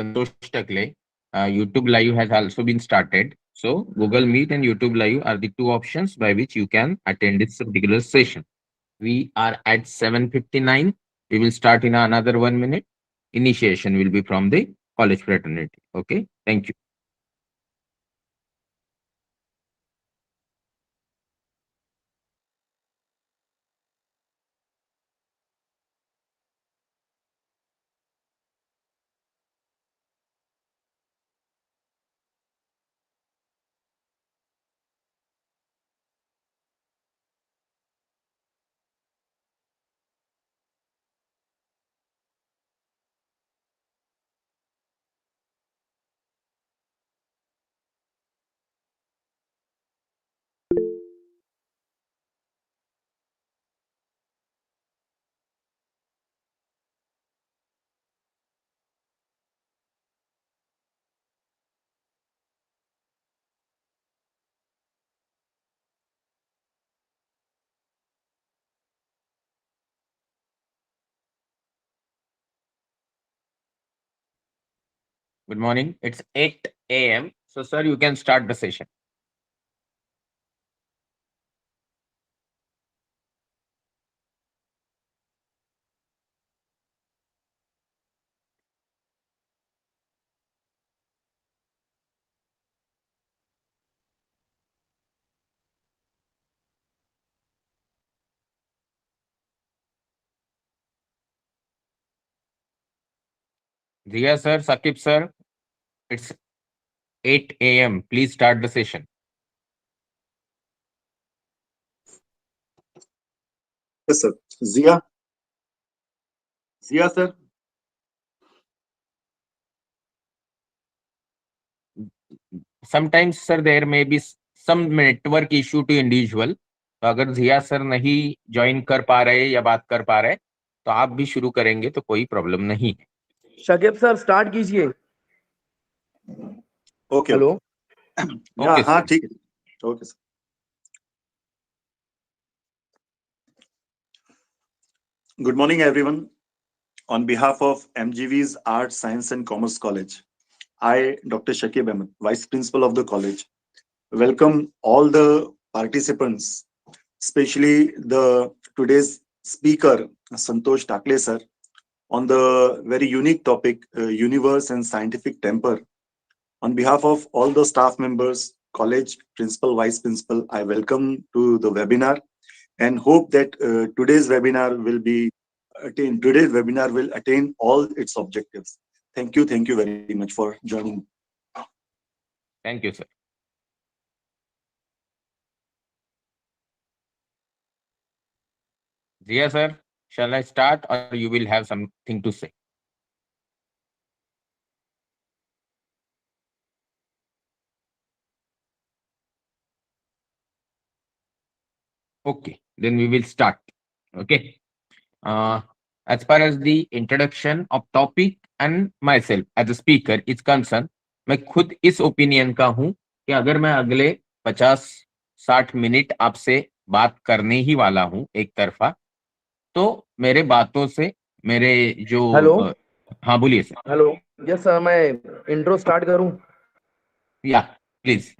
Santosh Takle. YouTube Live has also been started. So Google Meet and YouTube Live are the two options by which you can attend this particular session. We are at 7:59. We will start in another 1 minute. Initiation will be from the college fraternity. Okay. Thank you. Good morning. It's 8 a.m. So, sir, you can start the session. Jia, sir, Sakib, sir, it's 8 a.m. Please start the session. Yes, sir. Zia, Zia, sir. Sometimes, sir, there may be some network issue to individual. तो अगर जिया sir नहीं join कर पा रहे या बात कर पा रहे तो आप भी शुरू करेंगे तो कोई प्रॉब्लम नहीं है. शकीब सर स्टार्ट कीजिए. Okay. हेलो. Yeah, Okay, हाँ sir. ठीक है. Okay, sir. Good morning, everyone. On behalf of MGV's Arts, Science and Commerce College, I, Dr. Shakib Ahmed, Vice Principal of the college, welcome all the participants, especially the today's speaker, Santosh Takle sir, on the very unique topic, universe and scientific temper. On behalf of all the staff members, college principal, vice principal, I welcome to the webinar and hope that today's webinar will attain all its objectives. Thank you very much for joining. Thank you, sir. Zia, sir, shall I start or you will have something to say? Okay, then we will start. Okay. Uh, as far as the introduction of topic and myself as a speaker is concerned, मैं खुद इस opinion का हूं कि अगर मैं अगले 50-60 minute आपसे बात करने ही वाला हूं एक तरफा, तो मेरे बातों से मेरे जो हेलो. हाँ बोलिए सर. हेलो. यस सर, मैं इंट्रो स्टार्ट करूं. या please.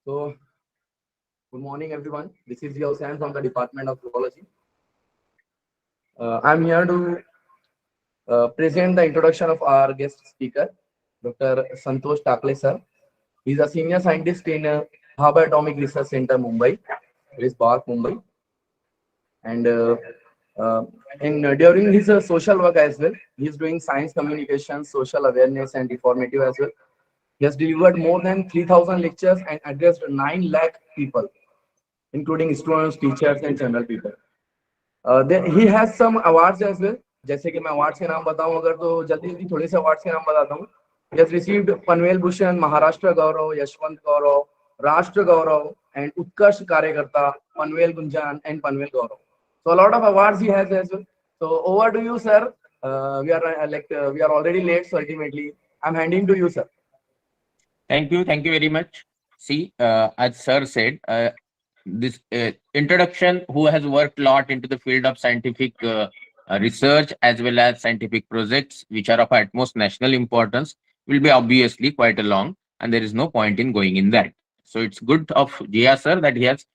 So, good morning, everyone. This is Zia Hussain from the Department of Zoology. I'm here to present the introduction of our guest speaker, Dr. Santosh Takle sir. He's a senior scientist in Bhabha Atomic Research Center, Mumbai. It is BARC, Mumbai. And during his social work as well, he's doing science communication, social awareness, and informative as well. He has delivered more than 3,000 lectures and addressed 9 lakh people, including students, teachers, and general people. He has some awards as well. जैसे कि मैं awards के नाम बताऊं अगर तो जल्दी जल्दी थोड़े से अवार्ड्स के नाम बताता हूँ. He has received Panvel Bhushan, Maharashtra गौरव, यशवंत गौरव, राष्ट्र गौरव, and उत्कर्ष कार्यकर्ता, Panvel Gunjan, and Panvel Gaurav. So a lot of awards he has as well. So over to you, sir. We are already late, so ultimately I'm handing to you, sir. Thank you very much. See, as sir said, this introduction, who has worked a lot into the field of scientific research as well as scientific projects which are of utmost national importance will be obviously quite long, and there is no point in going in that. So it's good of Jia sir that he has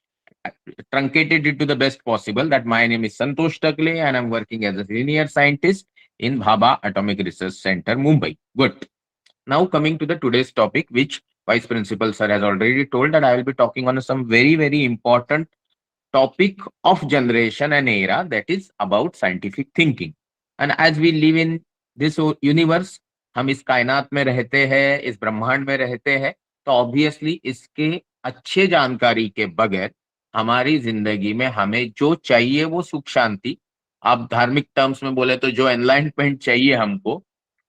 truncated it to the best possible, that my name is Santosh Takle and I'm working as a senior scientist in Bhabha Atomic Research Center, Mumbai. Good. Now coming to the today's topic, which Vice Principal sir has already told, that I will be talking on some very important topic of generation and era, that is about scientific thinking. And as we live in this universe, हम इस कायनात में रहते हैं, इस ब्रह्मांड में रहते हैं, तो ऑब्वियसली इसके अच्छे जानकारी के बगैर हमारी जिंदगी में हमें जो चाहिए वो सुख शांति, आप धार्मिक टर्म्स में बोले तो जो एनलाइटमेंट चाहिए हमको,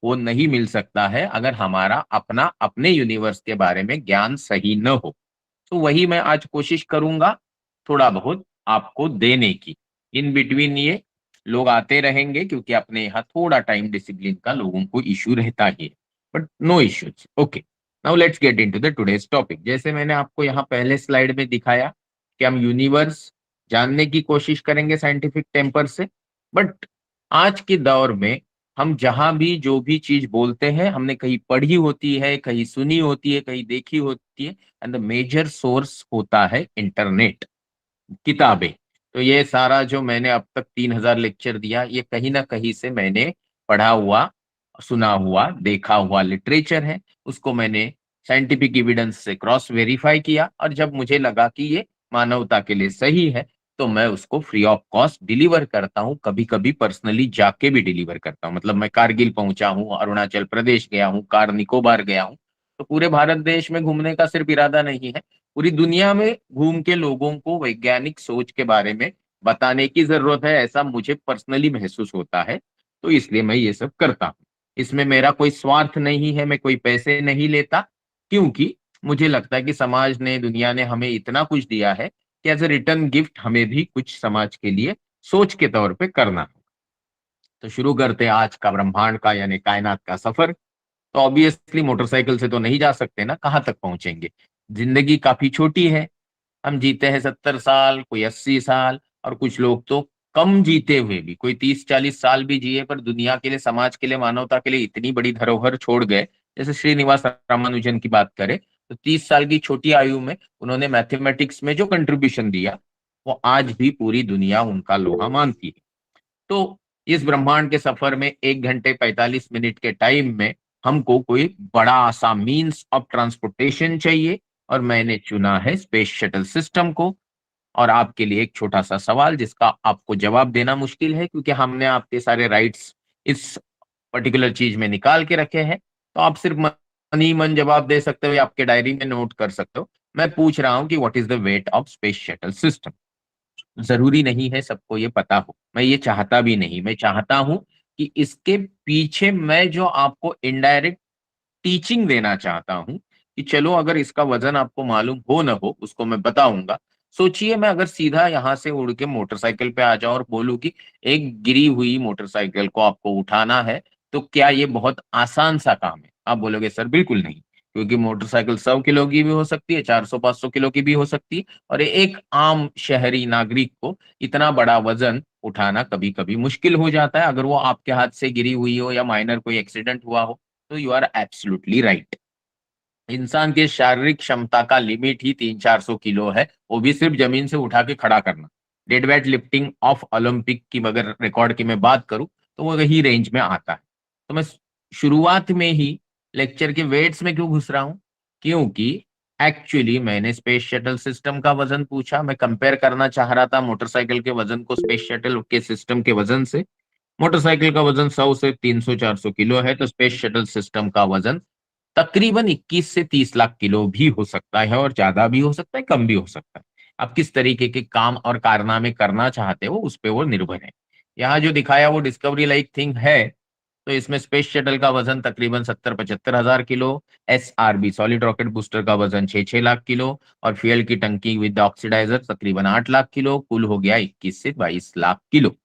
वो नहीं मिल सकता है अगर हमारा अपना अपने यूनिवर्स के बारे में ज्ञान सही न हो। तो वही मैं आज कोशिश करूंगा थोड़ा बहुत आपको देने की। इन बिटवीन ये लोग आते रहेंगे क्योंकि अपने यहाँ थोड़ा टाइम डिसिप्लिन का लोगों को इश्यू रहता ही है, but no issues. Okay, now let's get into the today's topic. जैसे मैंने आपको यहाँ पहले स्लाइड में दिखाया कि हम यूनिवर्स जानने की कोशिश करेंगे साइंटिफिक टेम्पर से, बट आज के दौर में हम जहां भी जो भी चीज बोलते हैं हमने कहीं पढ़ी होती है, कहीं सुनी होती है, कहीं देखी होती है, एंड द मेजर सोर्स होता है इंटरनेट, किताबें। तो ये सारा जो मैंने अब तक 3000 लेक्चर दिया, ये कहीं ना कहीं से मैंने पढ़ा हुआ, सुना हुआ, देखा हुआ लिटरेचर है। उसको मैंने साइंटिफिक एविडेंस से क्रॉस वेरीफाई किया, और जब मुझे लगा कि ये मानवता के लिए सही है तो मैं उसको फ्री ऑफ कॉस्ट डिलीवर करता हूँ। कभी कभी पर्सनली जाके भी डिलीवर करता हूँ। मतलब मैं कारगिल पहुंचा हूँ, अरुणाचल प्रदेश गया हूँ, कार निकोबार गया हूँ। तो पूरे भारत देश में घूमने का सिर्फ इरादा नहीं है, पूरी दुनिया में घूम के लोगों को वैज्ञानिक सोच के बारे में बताने की जरूरत है, ऐसा मुझे पर्सनली महसूस होता है। तो इसलिए मैं ये सब करता हूँ। इसमें मेरा कोई स्वार्थ नहीं है, मैं कोई पैसे नहीं लेता, क्योंकि मुझे लगता है कि समाज ने, दुनिया ने हमें इतना कुछ दिया है कि एज ए रिटर्न गिफ्ट हमें भी कुछ समाज के लिए सोच के तौर पे करना है। तो शुरू करते हैं आज का ब्रह्मांड का यानी कायनात का सफर। तो ऑब्वियसली मोटरसाइकिल से तो नहीं जा सकते ना, कहाँ तक पहुंचेंगे। जिंदगी काफी छोटी है, हम जीते हैं 70 साल, कोई 80 साल, और कुछ लोग तो कम जीते हुए भी कोई 30-40 साल भी जिए, पर दुनिया के लिए, समाज के लिए, मानवता के लिए इतनी बड़ी धरोहर छोड़ गए। जैसे श्रीनिवास रामानुजन की बात करें तो 30 साल की छोटी आयु में उन्होंने मैथमेटिक्स में जो कंट्रीब्यूशन दिया, वो आज भी पूरी दुनिया उनका लोहा मानती है। तो इस ब्रह्मांड के सफर में 1 घंटे 45 मिनट के टाइम में हमको कोई बड़ा सा मीन्स ऑफ ट्रांसपोर्टेशन चाहिए, और मैंने चुना है स्पेस शटल सिस्टम को। और आपके लिए एक छोटा सा सवाल जिसका आपको जवाब देना मुश्किल है, क्योंकि हमने आपके सारे राइट्स इस पर्टिकुलर चीज में निकाल के रखे हैं। तो आप सिर्फ मन ही मन जवाब दे सकते हो या आपके डायरी में नोट कर सकते हो। मैं पूछ रहा हूं कि what is the weight of space shuttle system. जरूरी नहीं है सबको ये पता हो, मैं ये चाहता भी नहीं। मैं चाहता हूं कि इसके पीछे मैं जो आपको इनडायरेक्ट टीचिंग देना चाहता हूं, कि चलो अगर इसका वजन आपको मालूम हो न हो, उसको मैं बताऊंगा। सोचिए मैं अगर सीधा यहां से उड़ के मोटरसाइकिल पे आ जाऊं और बोलूं कि एक गिरी हुई मोटरसाइकिल को आपको उठाना है, तो क्या ये बहुत आसान सा काम है? आप बोलोगे सर बिल्कुल नहीं, क्योंकि मोटरसाइकिल 100 किलो की भी हो सकती है, 400-500 किलो की भी हो सकती है, और एक आम शहरी नागरिक को इतना बड़ा वजन उठाना कभी कभी मुश्किल हो जाता है, अगर वो आपके हाथ से गिरी हुई हो या माइनर कोई एक्सीडेंट हुआ हो। तो यू आर एब्सोल्युटली राइट। इंसान की शारीरिक क्षमता का लिमिट ही 300-400 किलो है, वो भी सिर्फ जमीन से उठा के खड़ा करना। Dead weight lifting of Olympic की अगर रिकॉर्ड की मैं बात करूं तो वो वही रेंज में आता है। तो मैं शुरुआत में ही लेक्चर के वेट्स में क्यों घुस रहा हूं? क्योंकि एक्चुअली मैंने स्पेस शटल सिस्टम का वजन पूछा, मैं कंपेयर करना चाह रहा था मोटरसाइकिल के वजन को स्पेस शटल के सिस्टम के वजन से। मोटरसाइकिल का वजन 100 से 300-400 किलो है, तो स्पेस शटल सिस्टम का वजन तकरीबन 21 से 30 लाख किलो भी हो सकता है, और ज्यादा भी हो सकता है, कम भी हो सकता है। आप किस तरीके के काम और कारनामे करना चाहते हो उस पे वो निर्भर है। यहाँ जो दिखाया वो डिस्कवरी लाइक थिंग है, तो इसमें स्पेस शटल का वजन तकरीबन 70-75 हजार kilo, SRB solid rocket booster का वजन 6-6 लाख किलो, और फ्यूल की टंकी विद ऑक्सीडाइजर तकरीबन 8 लाख किलो, कुल हो गया 21 से 22 लाख किलो।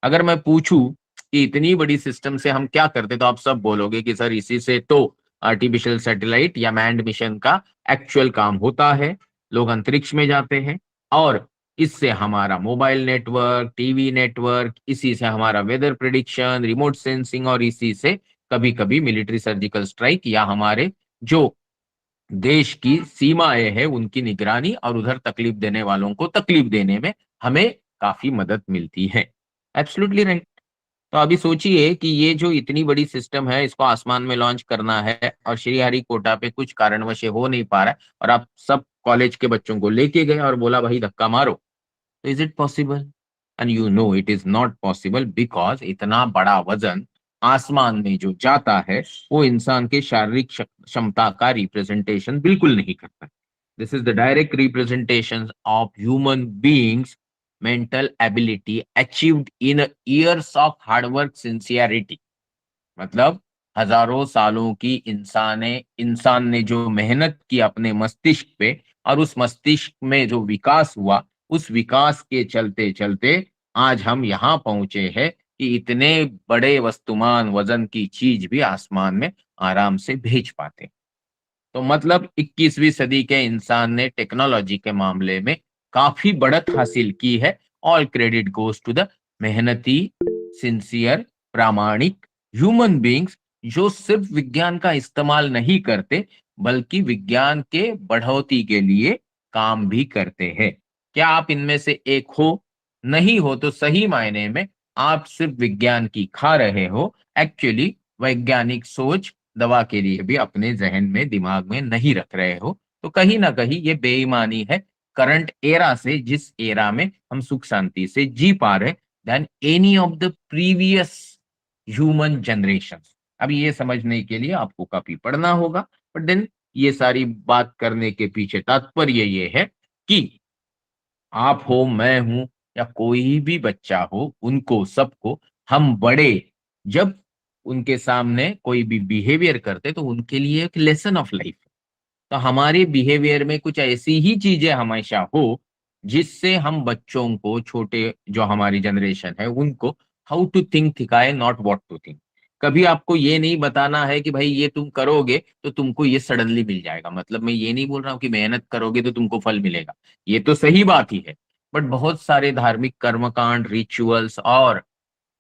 अगर मैं पूछूं कि इतनी बड़ी सिस्टम से हम क्या करते, तो आप सब बोलोगे कि सर इसी से तो आर्टिफिशियल सैटेलाइट या मैन्ड मिशन का एक्चुअल काम होता है। लोग अंतरिक्ष में जाते हैं, और इससे हमारा मोबाइल नेटवर्क, टीवी नेटवर्क, इसी से हमारा वेदर प्रिडिक्शन, रिमोट सेंसिंग, और इसी से कभी कभी मिलिट्री सर्जिकल स्ट्राइक या हमारे जो देश की सीमाएं है उनकी निगरानी और उधर तकलीफ देने वालों को तकलीफ देने में हमें काफी मदद मिलती है। Absolutely right. तो अभी सोचिए कि ये जो इतनी बड़ी सिस्टम है इसको आसमान में लॉन्च करना है और श्रीहरिकोटा पे कुछ कारणवश ये हो नहीं पा रहा है, और आप सब कॉलेज के बच्चों को लेके गए और बोला भाई धक्का मारो, तो is it possible? And you know it is not possible, because इतना बड़ा वजन आसमान में जो जाता है वो इंसान के शारीरिक क्षमता का रिप्रेजेंटेशन बिल्कुल नहीं करता। This is the direct representation of human beings mental ability achieved in years of hard work sincerity. मतलब हजारों सालों की इंसान ने जो मेहनत की अपने मस्तिष्क पे, और उस मस्तिष्क में जो विकास हुआ, उस विकास के चलते चलते आज हम यहाँ पहुंचे हैं कि इतने बड़े वस्तुमान वजन की चीज भी आसमान में आराम से भेज पाते हैं। तो मतलब 21वीं सदी के इंसान ने टेक्नोलॉजी के मामले में काफी बढ़त हासिल की है। All credit goes to the मेहनती, सिंसियर, प्रामाणिक ह्यूमन बींग्स जो सिर्फ विज्ञान का इस्तेमाल नहीं करते बल्कि विज्ञान के बढ़ोतरी के लिए काम भी करते हैं। क्या आप इनमें से एक हो? नहीं हो तो सही मायने में आप सिर्फ विज्ञान की खा रहे हो। एक्चुअली वैज्ञानिक सोच दवा के लिए भी अपने जहन में, दिमाग में नहीं रख रहे हो। तो कहीं ना कहीं ये बेईमानी है करंट एरा से, जिस एरा में हम सुख शांति से जी पा रहे than any of the previous human generation. अब ये समझने के लिए आपको काफी पढ़ना होगा, बट देन ये सारी बात करने के पीछे तात्पर्य ये है कि आप हो, मैं हूं, या कोई भी बच्चा हो, उनको सबको हम बड़े जब उनके सामने कोई भी बिहेवियर करते तो उनके लिए एक लेसन ऑफ लाइफ। तो हमारे बिहेवियर में कुछ ऐसी ही चीजें हमेशा हो जिससे हम बच्चों को, छोटे जो हमारी जनरेशन है उनको हाउ टू थिंक सिखाए, नॉट व्हाट टू थिंक। कभी आपको ये नहीं बताना है कि भाई ये तुम करोगे तो तुमको ये सडनली मिल जाएगा। मतलब मैं ये नहीं बोल रहा हूँ कि मेहनत करोगे तो तुमको फल मिलेगा, ये तो सही बात ही है। बट बहुत सारे धार्मिक कर्मकांड, रिचुअल्स और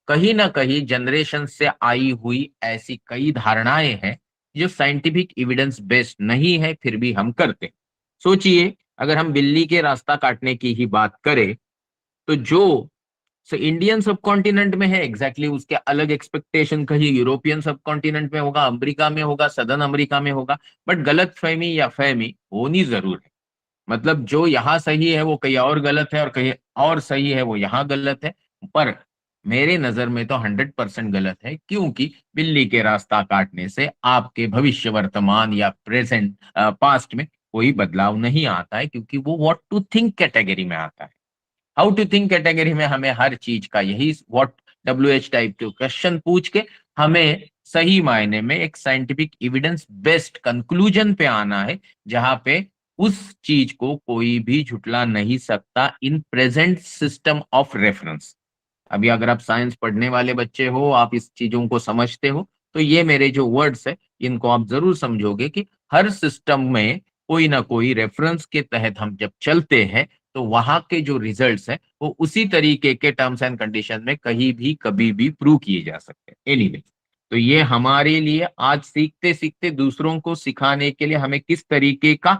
कहीं ना कहीं जनरेशन से आई हुई ऐसी कई धारणाएं हैं जो साइंटिफिक एविडेंस बेस्ड नहीं है, फिर भी हम करते हैं। सोचिए, अगर हम बिल्ली के रास्ता काटने की ही बात करें तो जो इंडियन सब कॉन्टिनेंट में है एग्जैक्टली उसके अलग एक्सपेक्टेशन कहीं यूरोपियन सब कॉन्टिनेंट में होगा, अमेरिका में होगा, सदर्न अमेरिका में होगा। बट गलत फहमी या फहमी होनी जरूर है। मतलब जो यहाँ सही है वो कहीं और गलत है, और कहीं और सही है वो यहाँ गलत है। पर मेरे नजर में तो 100% गलत है, क्योंकि बिल्ली के रास्ता काटने से आपके भविष्य, वर्तमान या प्रेजेंट, पास्ट में कोई बदलाव नहीं आता है, क्योंकि वो व्हाट टू थिंक कैटेगरी में आता है। हाउ टू थिंक कैटेगरी में हमें हर चीज का यही व्हाट WH टाइप के क्वेश्चन पूछ के हमें सही मायने में एक साइंटिफिक एविडेंस बेस्ड कंक्लूजन पे आना है, जहां पे उस चीज को कोई भी झुटला नहीं सकता in present system of reference. अभी अगर आप साइंस पढ़ने वाले बच्चे हो, आप इस चीजों को समझते हो, तो ये मेरे जो वर्ड्स है इनको आप जरूर समझोगे कि हर सिस्टम में कोई ना कोई रेफरेंस के तहत हम जब चलते हैं तो वहां के जो रिजल्ट्स हैं वो उसी तरीके के टर्म्स एंड कंडीशन में कहीं भी कभी भी प्रूव किए जा सकते हैं। एनीवे, तो ये हमारे लिए आज सीखते सीखते दूसरों को सिखाने के लिए हमें किस तरीके का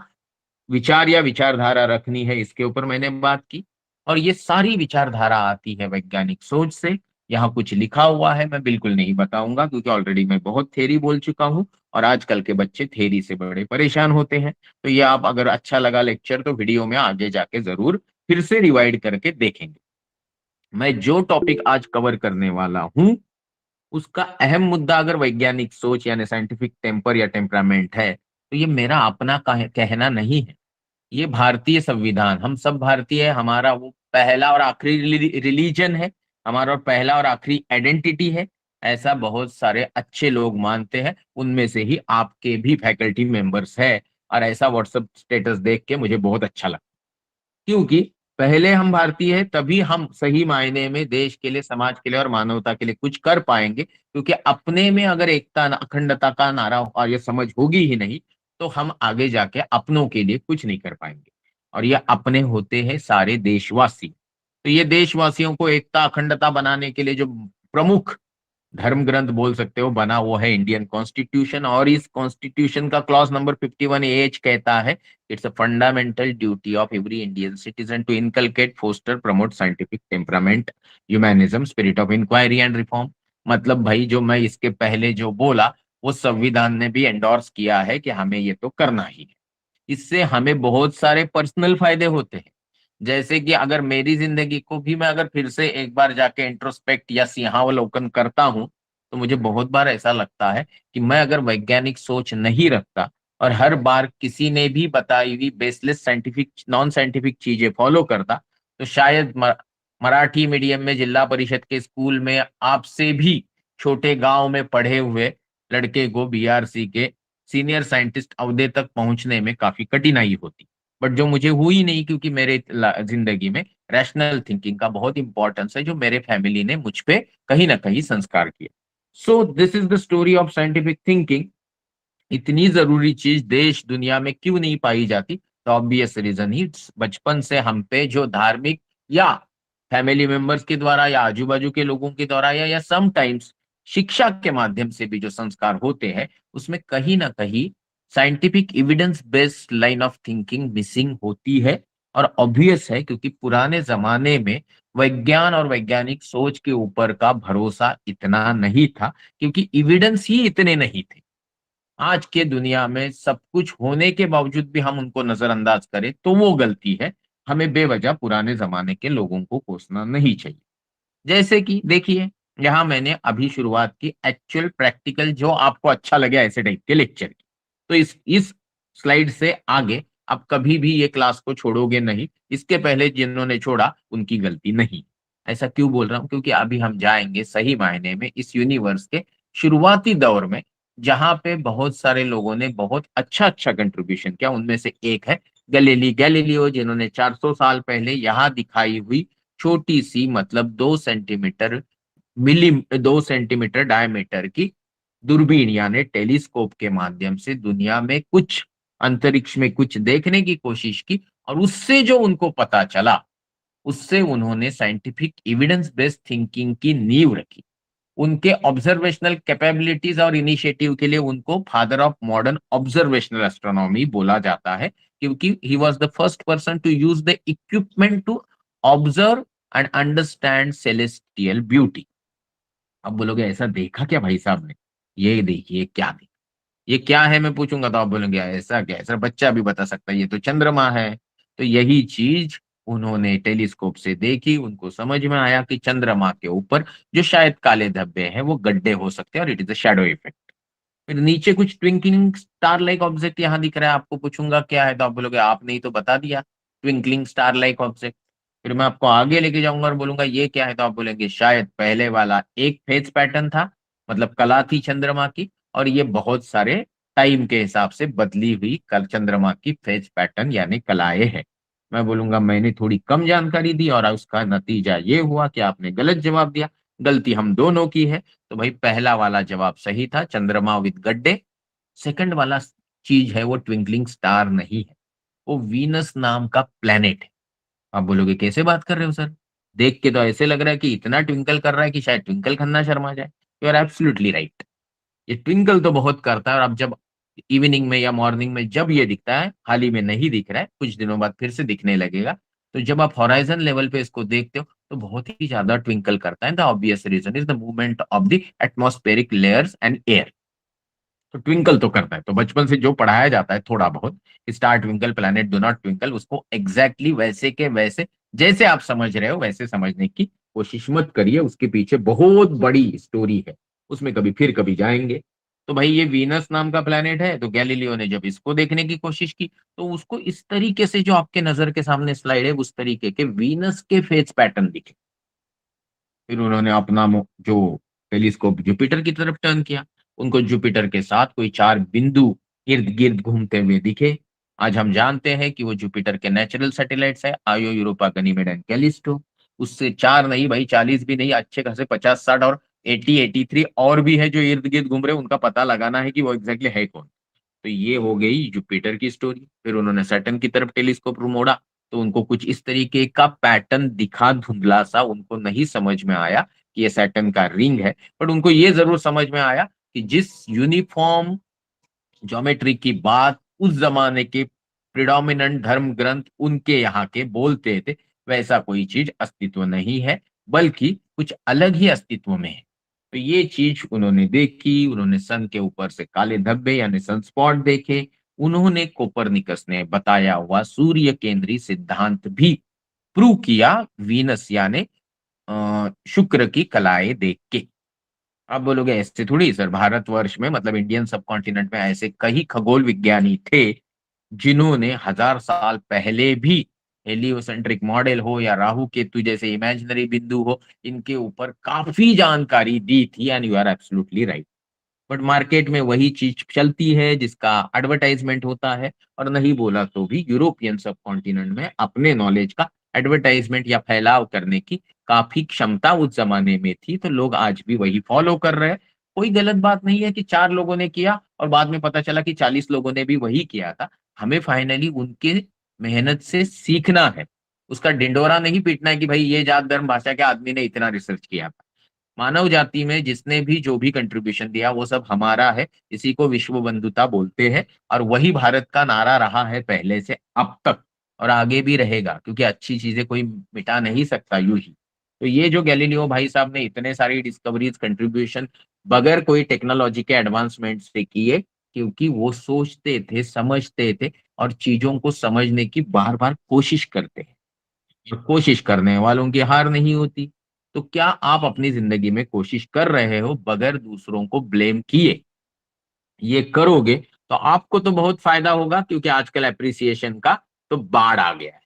विचार या विचारधारा रखनी है, इसके ऊपर मैंने बात की। और ये सारी विचारधारा आती है वैज्ञानिक सोच से। यहाँ कुछ लिखा हुआ है मैं बिल्कुल नहीं बताऊंगा, क्योंकि ऑलरेडी मैं बहुत थ्योरी बोल चुका हूँ और आजकल के बच्चे थ्योरी से बड़े परेशान होते हैं। तो ये आप, अगर अच्छा लगा लेक्चर, तो वीडियो में आगे जाके जरूर फिर से रिवाइड करके देखेंगे। मैं जो टॉपिक आज कवर करने वाला हूँ उसका अहम मुद्दा अगर वैज्ञानिक सोच यानी साइंटिफिक टेम्पर या टेम्परामेंट है, तो ये मेरा अपना कहना नहीं है। ये भारतीय संविधान, हम सब भारतीय है, हमारा वो पहला और आखिरी रिलीजन है, हमारा और पहला और आखिरी आइडेंटिटी है। ऐसा बहुत सारे अच्छे लोग मानते हैं, उनमें से ही आपके भी फैकल्टी मेंबर्स है। और ऐसा व्हाट्सएप स्टेटस देख के मुझे बहुत अच्छा लगा, क्योंकि पहले हम भारतीय है तभी हम सही मायने में देश के लिए, समाज के लिए और मानवता के लिए कुछ कर पाएंगे। क्योंकि अपने में अगर एकता, अखंडता का नारा और ये समझ होगी ही नहीं, तो हम आगे जाके अपनों के लिए कुछ नहीं कर पाएंगे। और ये अपने होते हैं सारे देशवासी। तो ये देशवासियों को एकता अखंडता बनाने के लिए जो प्रमुख धर्म ग्रंथ बोल सकते हो बना, वो है इंडियन कॉन्स्टिट्यूशन। और इस कॉन्स्टिट्यूशन का क्लॉज नंबर 51 एच कहता है, it's a fundamental duty of every Indian citizen to inculcate, foster, promote scientific temperament, humanism, spirit of inquiry and reform. मतलब भाई जो मैं इसके पहले जो बोला, वो संविधान ने भी एंडोर्स किया है कि हमें ये तो करना ही है। इससे हमें बहुत सारे पर्सनल फायदे होते हैं। जैसे कि अगर मेरी जिंदगी को भी मैं अगर फिर से एक बार जाके इंट्रोस्पेक्ट या सिंहावलोकन करता हूं, तो मुझे बहुत बार ऐसा लगता है कि मैं अगर वैज्ञानिक सोच नहीं रखता और हर बार किसी ने भी बताई हुई बेसलेस साइंटिफिक नॉन साइंटिफिक चीजें फॉलो करता, तो शायद मराठी मीडियम में जिला परिषद के स्कूल में आपसे भी छोटे गांव में पढ़े हुए लड़के को बीआरसी के सीनियर साइंटिस्ट अहदे तक पहुंचने में काफी कठिनाई होती। बट जो मुझे हुई नहीं, क्योंकि मेरे जिंदगी में रैशनल थिंकिंग का बहुत इंपॉर्टेंस है, जो मेरे फैमिली ने मुझ पे कहीं ना कहीं संस्कार किया। So this is the story of scientific thinking. इतनी जरूरी चीज देश दुनिया में क्यों नहीं पाई जाती? तो ऑब्वियस रीजन ही बचपन से हम पे जो धार्मिक या फैमिली मेंबर्स के द्वारा या आजू बाजू के लोगों के द्वारा या समटाइम्स शिक्षा के माध्यम से भी जो संस्कार होते हैं, उसमें कहीं ना कहीं scientific evidence based line of thinking missing होती है। और ऑब्वियस है, क्योंकि पुराने जमाने में विज्ञान और वैज्ञानिक सोच के ऊपर का भरोसा इतना नहीं था, क्योंकि एविडेंस ही इतने नहीं थे। आज के दुनिया में सब कुछ होने के बावजूद भी हम उनको नजरअंदाज करें तो वो गलती है। हमें बेवजह पुराने जमाने के लोगों को कोसना नहीं चाहिए। जैसे कि देखिए, यहाँ मैंने अभी शुरुआत की एक्चुअल प्रैक्टिकल जो आपको अच्छा लगे ऐसे टाइप के लेक्चर की। तो इस स्लाइड से आगे आप कभी भी ये क्लास को छोड़ोगे नहीं। इसके पहले जिन्होंने छोड़ा उनकी गलती नहीं। ऐसा क्यों बोल रहा हूं? क्योंकि अभी हम जाएंगे सही मायने में इस यूनिवर्स के शुरुआती दौर में, जहां पे बहुत सारे लोगों ने बहुत अच्छा अच्छा कंट्रीब्यूशन किया। उनमें से एक है गैलीलियो, जिन्होंने 400 साल पहले यहाँ दिखाई हुई छोटी सी, मतलब 2 सेंटीमीटर, 2 सेंटीमीटर डायमीटर की दूरबीन यानी टेलीस्कोप के माध्यम से दुनिया में कुछ, अंतरिक्ष में कुछ देखने की कोशिश की। और उससे जो उनको पता चला, उससे उन्होंने साइंटिफिक एविडेंस बेस्ड थिंकिंग की नींव रखी। उनके ऑब्जर्वेशनल कैपेबिलिटीज और इनिशिएटिव के लिए उनको father of modern observational astronomy बोला जाता है, क्योंकि he was the first person to use the equipment to observe and understand celestial beauty. अब बोलोगे ऐसा देखा क्या भाई साहब ने? ये देखिए क्या देखा, ये क्या है मैं पूछूंगा तो आप बोलेंगे ऐसा क्या है सर, बच्चा भी बता सकता है, ये तो चंद्रमा है। तो यही चीज उन्होंने टेलीस्कोप से देखी, उनको समझ में आया कि चंद्रमा के ऊपर जो शायद काले धब्बे हैं वो गड्ढे हो सकते हैं, और it is a shadow effect. फिर नीचे कुछ ट्विंकलिंग स्टार लाइक ऑब्जेक्ट यहाँ दिख रहा है, आपको पूछूंगा क्या है तो आप बोलोगे आपने ही तो बता दिया, ट्विंकलिंग स्टार लाइक ऑब्जेक्ट। फिर मैं आपको आगे लेके जाऊंगा और बोलूंगा ये क्या है तो आप बोलेंगे शायद पहले वाला एक फेज पैटर्न था, मतलब कला थी चंद्रमा की, और ये बहुत सारे टाइम के हिसाब से बदली हुई कल चंद्रमा की फेज पैटर्न यानी कलाएं हैं। मैं बोलूंगा मैंने थोड़ी कम जानकारी दी और उसका नतीजा ये हुआ कि आपने गलत जवाब दिया। गलती हम दोनों की है। तो भाई पहला वाला जवाब सही था, चंद्रमा विद गड्ढे। सेकंड वाला चीज है वो ट्विंकलिंग स्टार नहीं है, वो वीनस नाम का प्लेनेट है। आप बोलोगे कैसे बात कर रहे हो सर, देख के तो ऐसे लग रहा है कि इतना ट्विंकल कर रहा है कि शायद ट्विंकल खन्ना शर्मा जाए। यू आर एब्सोल्युटली राइट, ये ट्विंकल तो बहुत करता है। और अब जब इवनिंग में या मॉर्निंग में जब ये दिखता है, हाल ही में नहीं दिख रहा है, कुछ दिनों बाद फिर से दिखने लगेगा, तो जब आप हॉराइजन लेवल पे इसको देखते हो तो बहुत ही ज्यादा ट्विंकल करता है। The obvious reason is the movement of the atmospheric layers and air. तो ट्विंकल तो करता है। तो बचपन से जो पढ़ाया जाता है थोड़ा बहुत, star twinkle planet do not twinkle, उसको एग्जैक्टली वैसे के वैसे जैसे आप समझ रहे हो वैसे समझने की कोशिश मत करिए। उसके पीछे बहुत बड़ी स्टोरी है, उसमें कभी फिर कभी जाएंगे। तो भाई ये वीनस नाम का प्लैनेट है, तो गैलीलियो ने जब इसको देखने की कोशिश की तो उसको इस तरीके से, जो आपके नजर के सामने स्लाइड है उस तरीके के वीनस के फेज पैटर्न दिखे। फिर उन्होंने अपना जो टेलीस्कोप जुपिटर की तरफ टर्न किया, उनको जुपिटर के साथ कोई 4 बिंदु इर्द गिर्द घूमते हुए दिखे। आज हम जानते हैं कि वो जुपिटर के नेचुरल सैटेलाइट्स है, आयो, यूरोपा, गनीमेड एंड कैलिस्टो। उससे 4 नहीं भाई, 40 भी नहीं, अच्छे खासे 50-60 और 80-83 और भी है जो इर्द गिर्द घूम रहे हैं। उनका पता लगाना है कि वो एग्जैक्टली है कौन। तो ये हो गई जुपिटर की स्टोरी। फिर उन्होंने सैटर्न की तरफ टेलीस्कोप मोड़ा, तो उनको कुछ इस तरीके का पैटर्न दिखा, धुंधला सा, उनको नहीं समझ में आया कि ये सैटर्न का रिंग है। बट उनको ये जरूर समझ में आया कि जिस यूनिफॉर्म ज्योमेट्री की बात उस जमाने के प्रिडोमिनेंट धर्म ग्रंथ उनके यहाँ के बोलते थे, वैसा कोई चीज अस्तित्व नहीं है, बल्कि कुछ अलग ही अस्तित्व में है। तो ये चीज उन्होंने देखी, उन्होंने सन के ऊपर से काले धब्बे यानी सनस्पॉट देखे, उन्होंने कोपरनिकस ने बताया हुआ सूर्य केंद्री सिद्धांत भी प्रूव किया वीनस यानी शुक्र की कलाएं देख के। आप बोलोगे ऐसे थोड़ी सर, भारतवर्ष में मतलब इंडियन सब कॉन्टिनेंट में ऐसे कई खगोल विज्ञानी थे जिन्होंने 1000 साल पहले भी हेलियोसेंट्रिक मॉडल हो या राहु केतु जैसे इमेजिनरी बिंदु हो, इनके ऊपर काफी जानकारी दी थी। And you are absolutely right. But market में वही चीज चलती है जिसका एडवर्टाइजमेंट होता है, और नहीं बोला तो भी यूरोपियन सब कॉन्टिनेंट में अपने नॉलेज का एडवर्टाइजमेंट या फैलाव करने की काफी क्षमता उस जमाने में थी, तो लोग आज भी वही फॉलो कर रहे हैं। कोई गलत बात नहीं है कि 4 लोगों ने किया और बाद में पता चला कि 40 लोगों ने भी वही किया था। हमें फाइनली उनके मेहनत से सीखना है, उसका डिंडोरा नहीं पीटना है कि भाई ये जात धर्म भाषा के आदमी ने इतना रिसर्च किया। मानव जाति में जिसने भी जो भी कंट्रीब्यूशन दिया वो सब हमारा है, इसी को विश्व बंधुता बोलते हैं, और वही भारत का नारा रहा है पहले से अब तक, और आगे भी रहेगा, क्योंकि अच्छी चीजें कोई मिटा नहीं सकता यूं ही। तो ये जो गैलीलियो भाई साहब ने इतने सारी डिस्कवरीज कंट्रीब्यूशन बगैर कोई टेक्नोलॉजी के एडवांसमेंट से किए, क्योंकि वो सोचते थे, समझते थे, और चीजों को समझने की बार बार कोशिश करते हैं, और कोशिश करने वालों की हार नहीं होती। तो क्या आप अपनी जिंदगी में कोशिश कर रहे हो बगैर दूसरों को ब्लेम किए? ये करोगे तो आपको तो बहुत फायदा होगा, क्योंकि आजकल एप्रिसिएशन का तो बाढ़ आ गया है।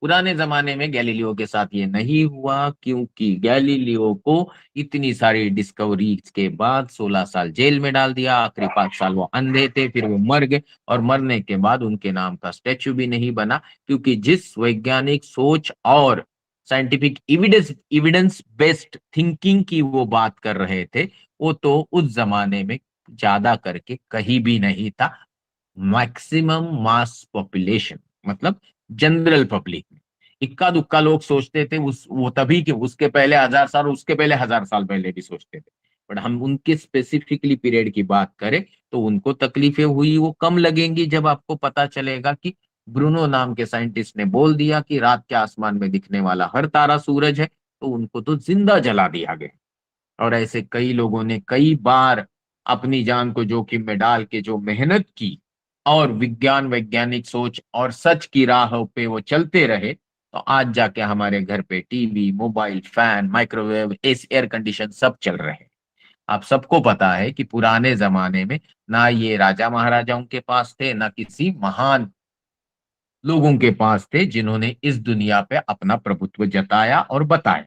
पुराने जमाने में गैलीलियो के साथ ये नहीं हुआ, क्योंकि गैलीलियो को इतनी सारी डिस्कवरीज के बाद 16 साल जेल में डाल दिया। आखिरी 5 साल वो अंधे थे, फिर वो मर गए, और मरने के बाद उनके नाम का स्टेच्यू भी नहीं बना, क्योंकि जिस वैज्ञानिक सोच और scientific evidence evidence based thinking की वो बात कर रहे थे, वो तो उस जमाने में ज्यादा करके कहीं भी नहीं था। मैक्सिमम मास पॉपुलेशन मतलब जनरल पब्लिक में इक्का दुक्का लोग सोचते थे, उस वो तभी कि उसके पहले 1000 साल, उसके पहले 1000 साल पहले भी सोचते थे। बट हम उनके स्पेसिफिकली पीरियड की बात करें तो उनको तकलीफें हुई वो कम लगेंगी जब आपको पता चलेगा कि ब्रूनो नाम के साइंटिस्ट ने बोल दिया कि रात के आसमान में दिखने वाला हर तारा सूरज है, तो उनको तो जिंदा जला दिया गया। और ऐसे कई लोगों ने कई बार अपनी जान को जोखिम में डाल के जो मेहनत की, और विज्ञान वैज्ञानिक सोच और सच की राह पे वो चलते रहे, तो आज जाके हमारे घर पे TV, mobile, fan, microwave, AC, air condition सब चल रहे हैं। आप सबको पता है कि पुराने जमाने में ना ये राजा महाराजाओं के पास थे, ना किसी महान लोगों के पास थे जिन्होंने इस दुनिया पे अपना प्रभुत्व जताया और बताया।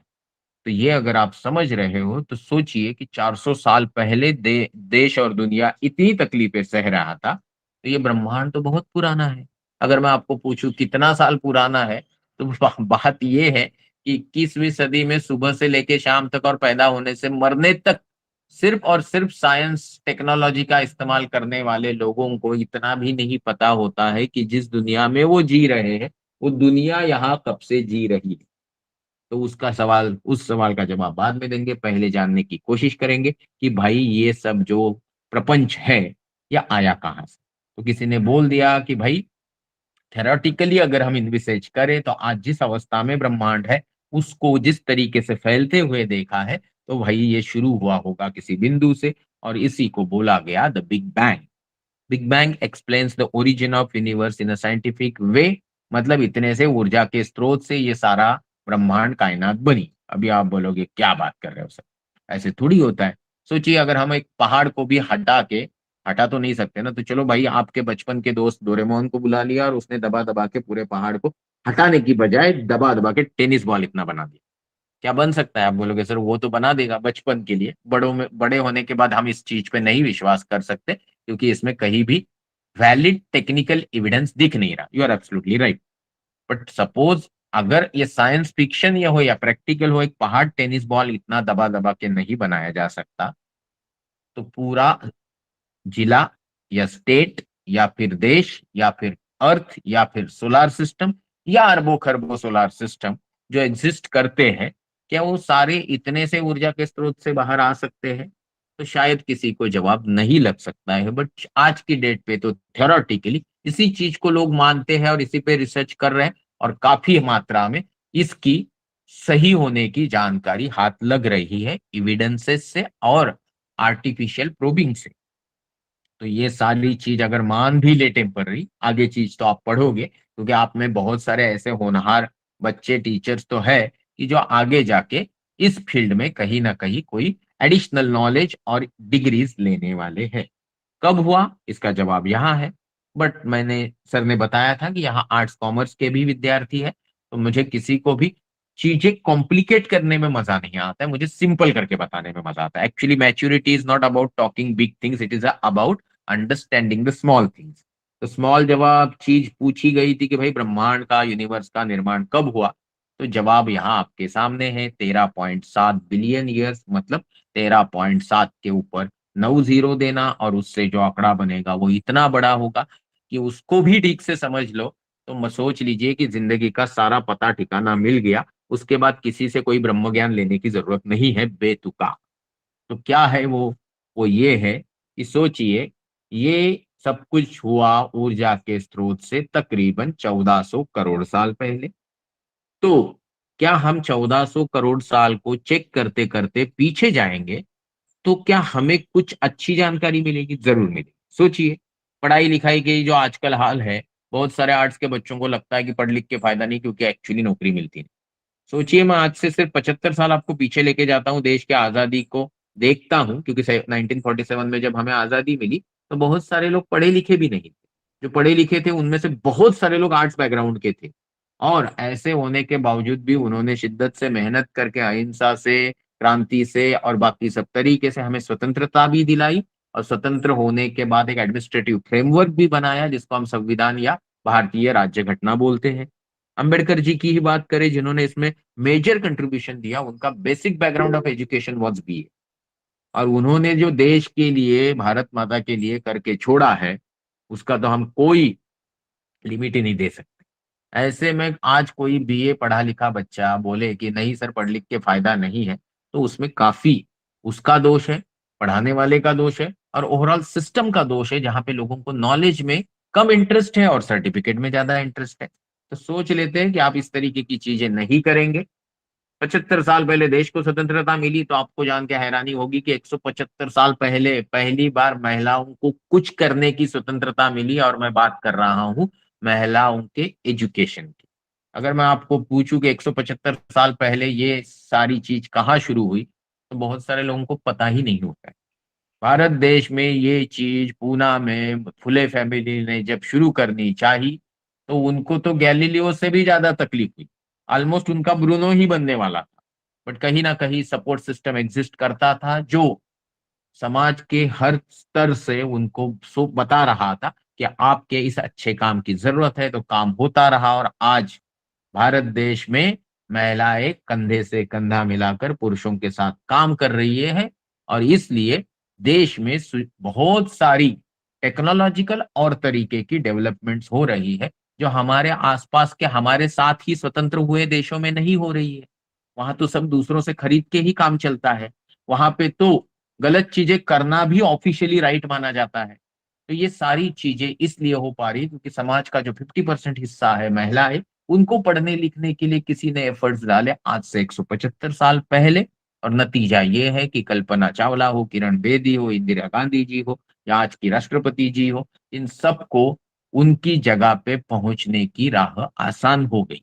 तो ये अगर आप समझ रहे हो तो सोचिए कि 400 साल पहले देश और दुनिया इतनी तकलीफें सह रहा था, तो ये ब्रह्मांड तो बहुत पुराना है। अगर मैं आपको पूछूं कितना साल पुराना है, तो बात ये है कि 21वीं सदी में सुबह से लेके शाम तक और पैदा होने से मरने तक सिर्फ और सिर्फ साइंस टेक्नोलॉजी का इस्तेमाल करने वाले लोगों को इतना भी नहीं पता होता है कि जिस दुनिया में वो जी रहे हैं, वो दुनिया यहाँ कब से जी रही है। तो उसका सवाल, उस सवाल का जवाब बाद में देंगे, पहले जानने की कोशिश करेंगे कि भाई ये सब जो प्रपंच है या आया कहाँ से। तो किसी ने बोल दिया कि भाई थेरोटिकली अगर हम इन्विसेज करें तो आज जिस अवस्था में ब्रह्मांड है उसको जिस तरीके से फैलते हुए देखा है, तो भाई ये शुरू हुआ होगा किसी बिंदु से, और इसी को बोला गया the big bang. Big bang explains the origin of universe in a scientific way. मतलब इतने से ऊर्जा के स्रोत से ये सारा ब्रह्मांड कायनात बनी। अभी आप बोलोगे क्या बात कर रहे हो सर, ऐसे थोड़ी होता है। सोचिए अगर हम एक पहाड़ को भी हटा के, हटा तो नहीं सकते ना, तो चलो भाई आपके बचपन के दोस्त डोरेमोन को बुला लिया और उसने दबा दबा के पूरे पहाड़ को हटाने की बजाय दबा दबा के टेनिस बॉल इतना बना दिया, क्या बन सकता है? आप बोलोगे सर वो तो बना देगा बचपन के लिए, बड़ों में बड़े होने के बाद हम इस चीज पे नहीं विश्वास कर सकते, क्योंकि इसमें कहीं भी वैलिड टेक्निकल एविडेंस दिख नहीं रहा। You are absolutely right. But suppose अगर ये साइंस फिक्शन या हो या प्रैक्टिकल हो, एक पहाड़ टेनिस बॉल इतना दबा दबा के नहीं बनाया जा सकता, तो पूरा जिला या स्टेट या फिर देश या फिर अर्थ या फिर सोलार सिस्टम या अरबों खरबों सोलार सिस्टम जो एग्जिस्ट करते हैं, क्या वो सारे इतने से ऊर्जा के स्रोत से बाहर आ सकते हैं? तो शायद किसी को जवाब नहीं लग सकता है, बट आज की डेट पे तो थ्योरेटिकली इसी चीज को लोग मानते हैं और इसी पे रिसर्च कर रहे हैं, और काफी मात्रा में इसकी सही होने की जानकारी हाथ लग रही है एविडेंसेस से और आर्टिफिशियल प्रोबिंग से। तो ये सारी चीज अगर मान भी ले टेम्पररी, आगे चीज तो आप पढ़ोगे, क्योंकि आप में बहुत सारे ऐसे होनहार बच्चे टीचर्स तो है कि जो आगे जाके इस फील्ड में कहीं ना कहीं कोई एडिशनल नॉलेज और डिग्रीज लेने वाले हैं। कब हुआ इसका जवाब यहाँ है, बट मैंने सर ने बताया था कि यहाँ आर्ट्स कॉमर्स के भी विद्यार्थी है, तो मुझे किसी को भी चीजें कॉम्प्लिकेट करने में मजा नहीं आता है, मुझे सिंपल करके बताने में मजा आता है। Actually maturity is not about talking big things, it is about understanding the small things. तो स्मॉल जवाब चीज पूछी गई थी कि भाई ब्रह्मांड का यूनिवर्स का निर्माण कब हुआ, तो जवाब यहाँ आपके सामने है 13.7 बिलियन ईयर्स, मतलब 13.7 के ऊपर 9 जीरो देना और उससे जो आंकड़ा बनेगा वो इतना बड़ा होगा कि उसको भी ठीक से समझ लो तो सोच लीजिए कि जिंदगी का सारा पता ठिकाना मिल गया। उसके बाद किसी से कोई ब्रह्म ज्ञान लेने की जरूरत नहीं है बेतुका। तो क्या है वो ये है कि सोचिए, ये सब कुछ हुआ ऊर्जा के स्रोत से तकरीबन 1400 करोड़ साल पहले। तो क्या हम 1400 करोड़ साल को चेक करते करते पीछे जाएंगे तो क्या हमें कुछ अच्छी जानकारी मिलेगी? जरूर मिलेगी। सोचिए, पढ़ाई लिखाई की जो आजकल हाल है, बहुत सारे आर्ट्स के बच्चों को लगता है कि पढ़ लिख के फायदा नहीं, क्योंकि एक्चुअली नौकरी मिलती नहीं। सोचिए, मैं आज से सिर्फ 75 साल आपको पीछे लेके जाता हूँ, देश के आजादी को देखता हूँ, क्योंकि 1947 में जब हमें आजादी मिली तो बहुत सारे लोग पढ़े लिखे भी नहीं थे। जो पढ़े लिखे थे उनमें से बहुत सारे लोग आर्ट्स बैकग्राउंड के थे, और ऐसे होने के बावजूद भी उन्होंने शिद्दत से मेहनत करके अहिंसा से, क्रांति से और बाकी सब तरीके से हमें स्वतंत्रता भी दिलाई, और स्वतंत्र होने के बाद एक एडमिनिस्ट्रेटिव फ्रेमवर्क भी बनाया जिसको हम संविधान या भारतीय राज्य घटना बोलते हैं। अंबेडकर जी की ही बात करें जिन्होंने इसमें मेजर कंट्रीब्यूशन दिया, उनका basic background of education was BA, और उन्होंने जो देश के लिए, भारत माता के लिए करके छोड़ा है उसका तो हम कोई लिमिट ही नहीं दे सकते। ऐसे में आज कोई बीए पढ़ा लिखा बच्चा बोले कि नहीं सर पढ़ लिख के फायदा नहीं है, तो उसमें काफी उसका दोष है, पढ़ाने वाले का दोष है, और ओवरऑल सिस्टम का दोष है, जहां पे लोगों को नॉलेज में कम इंटरेस्ट है और सर्टिफिकेट में ज्यादा इंटरेस्ट है। तो सोच लेते हैं कि आप इस तरीके की चीजें नहीं करेंगे। 75 साल पहले देश को स्वतंत्रता मिली, तो आपको जान के हैरानी होगी कि 175 साल पहले पहली बार महिलाओं को कुछ करने की स्वतंत्रता मिली, और मैं बात कर रहा हूं महिलाओं के एजुकेशन की। अगर मैं आपको पूछूं कि 175 साल पहले ये सारी चीज कहाँ शुरू हुई, तो बहुत सारे लोगों को पता ही नहीं होता है। भारत देश में ये चीज पूना में फुले फैमिली ने जब शुरू करनी चाही, तो उनको तो गैलीलियो से भी ज्यादा तकलीफ हुई। ऑलमोस्ट उनका ब्रूनो ही बनने वाला था, बट कहीं ना कहीं सपोर्ट सिस्टम एग्जिस्ट करता था जो समाज के हर स्तर से उनको सो बता रहा था कि आपके इस अच्छे काम की जरूरत है, तो काम होता रहा, और आज भारत देश में महिलाएं कंधे से कंधा मिलाकर पुरुषों के साथ काम कर रही है, और इसलिए देश में बहुत सारी टेक्नोलॉजिकल और तरीके की डेवलपमेंट्स हो रही है जो हमारे आसपास के हमारे साथ ही स्वतंत्र हुए देशों में नहीं हो रही है। वहां तो सब दूसरों से खरीद के ही काम चलता है। वहां पे तो गलत चीजें करना भी ऑफिशियली राइट माना जाता है। तो ये सारी चीजें इसलिए हो पा रही क्योंकि समाज का जो 50% हिस्सा है महिला है, उनको पढ़ने लिखने के लिए किसी ने एफर्ट्स डाले आज से 175 साल पहले। और नतीजा ये है कि कल्पना चावला हो, किरण बेदी हो, इंदिरा गांधी जी हो, या आज की राष्ट्रपति जी हो, इन सबको उनकी जगह पे पहुंचने की राह आसान हो गई।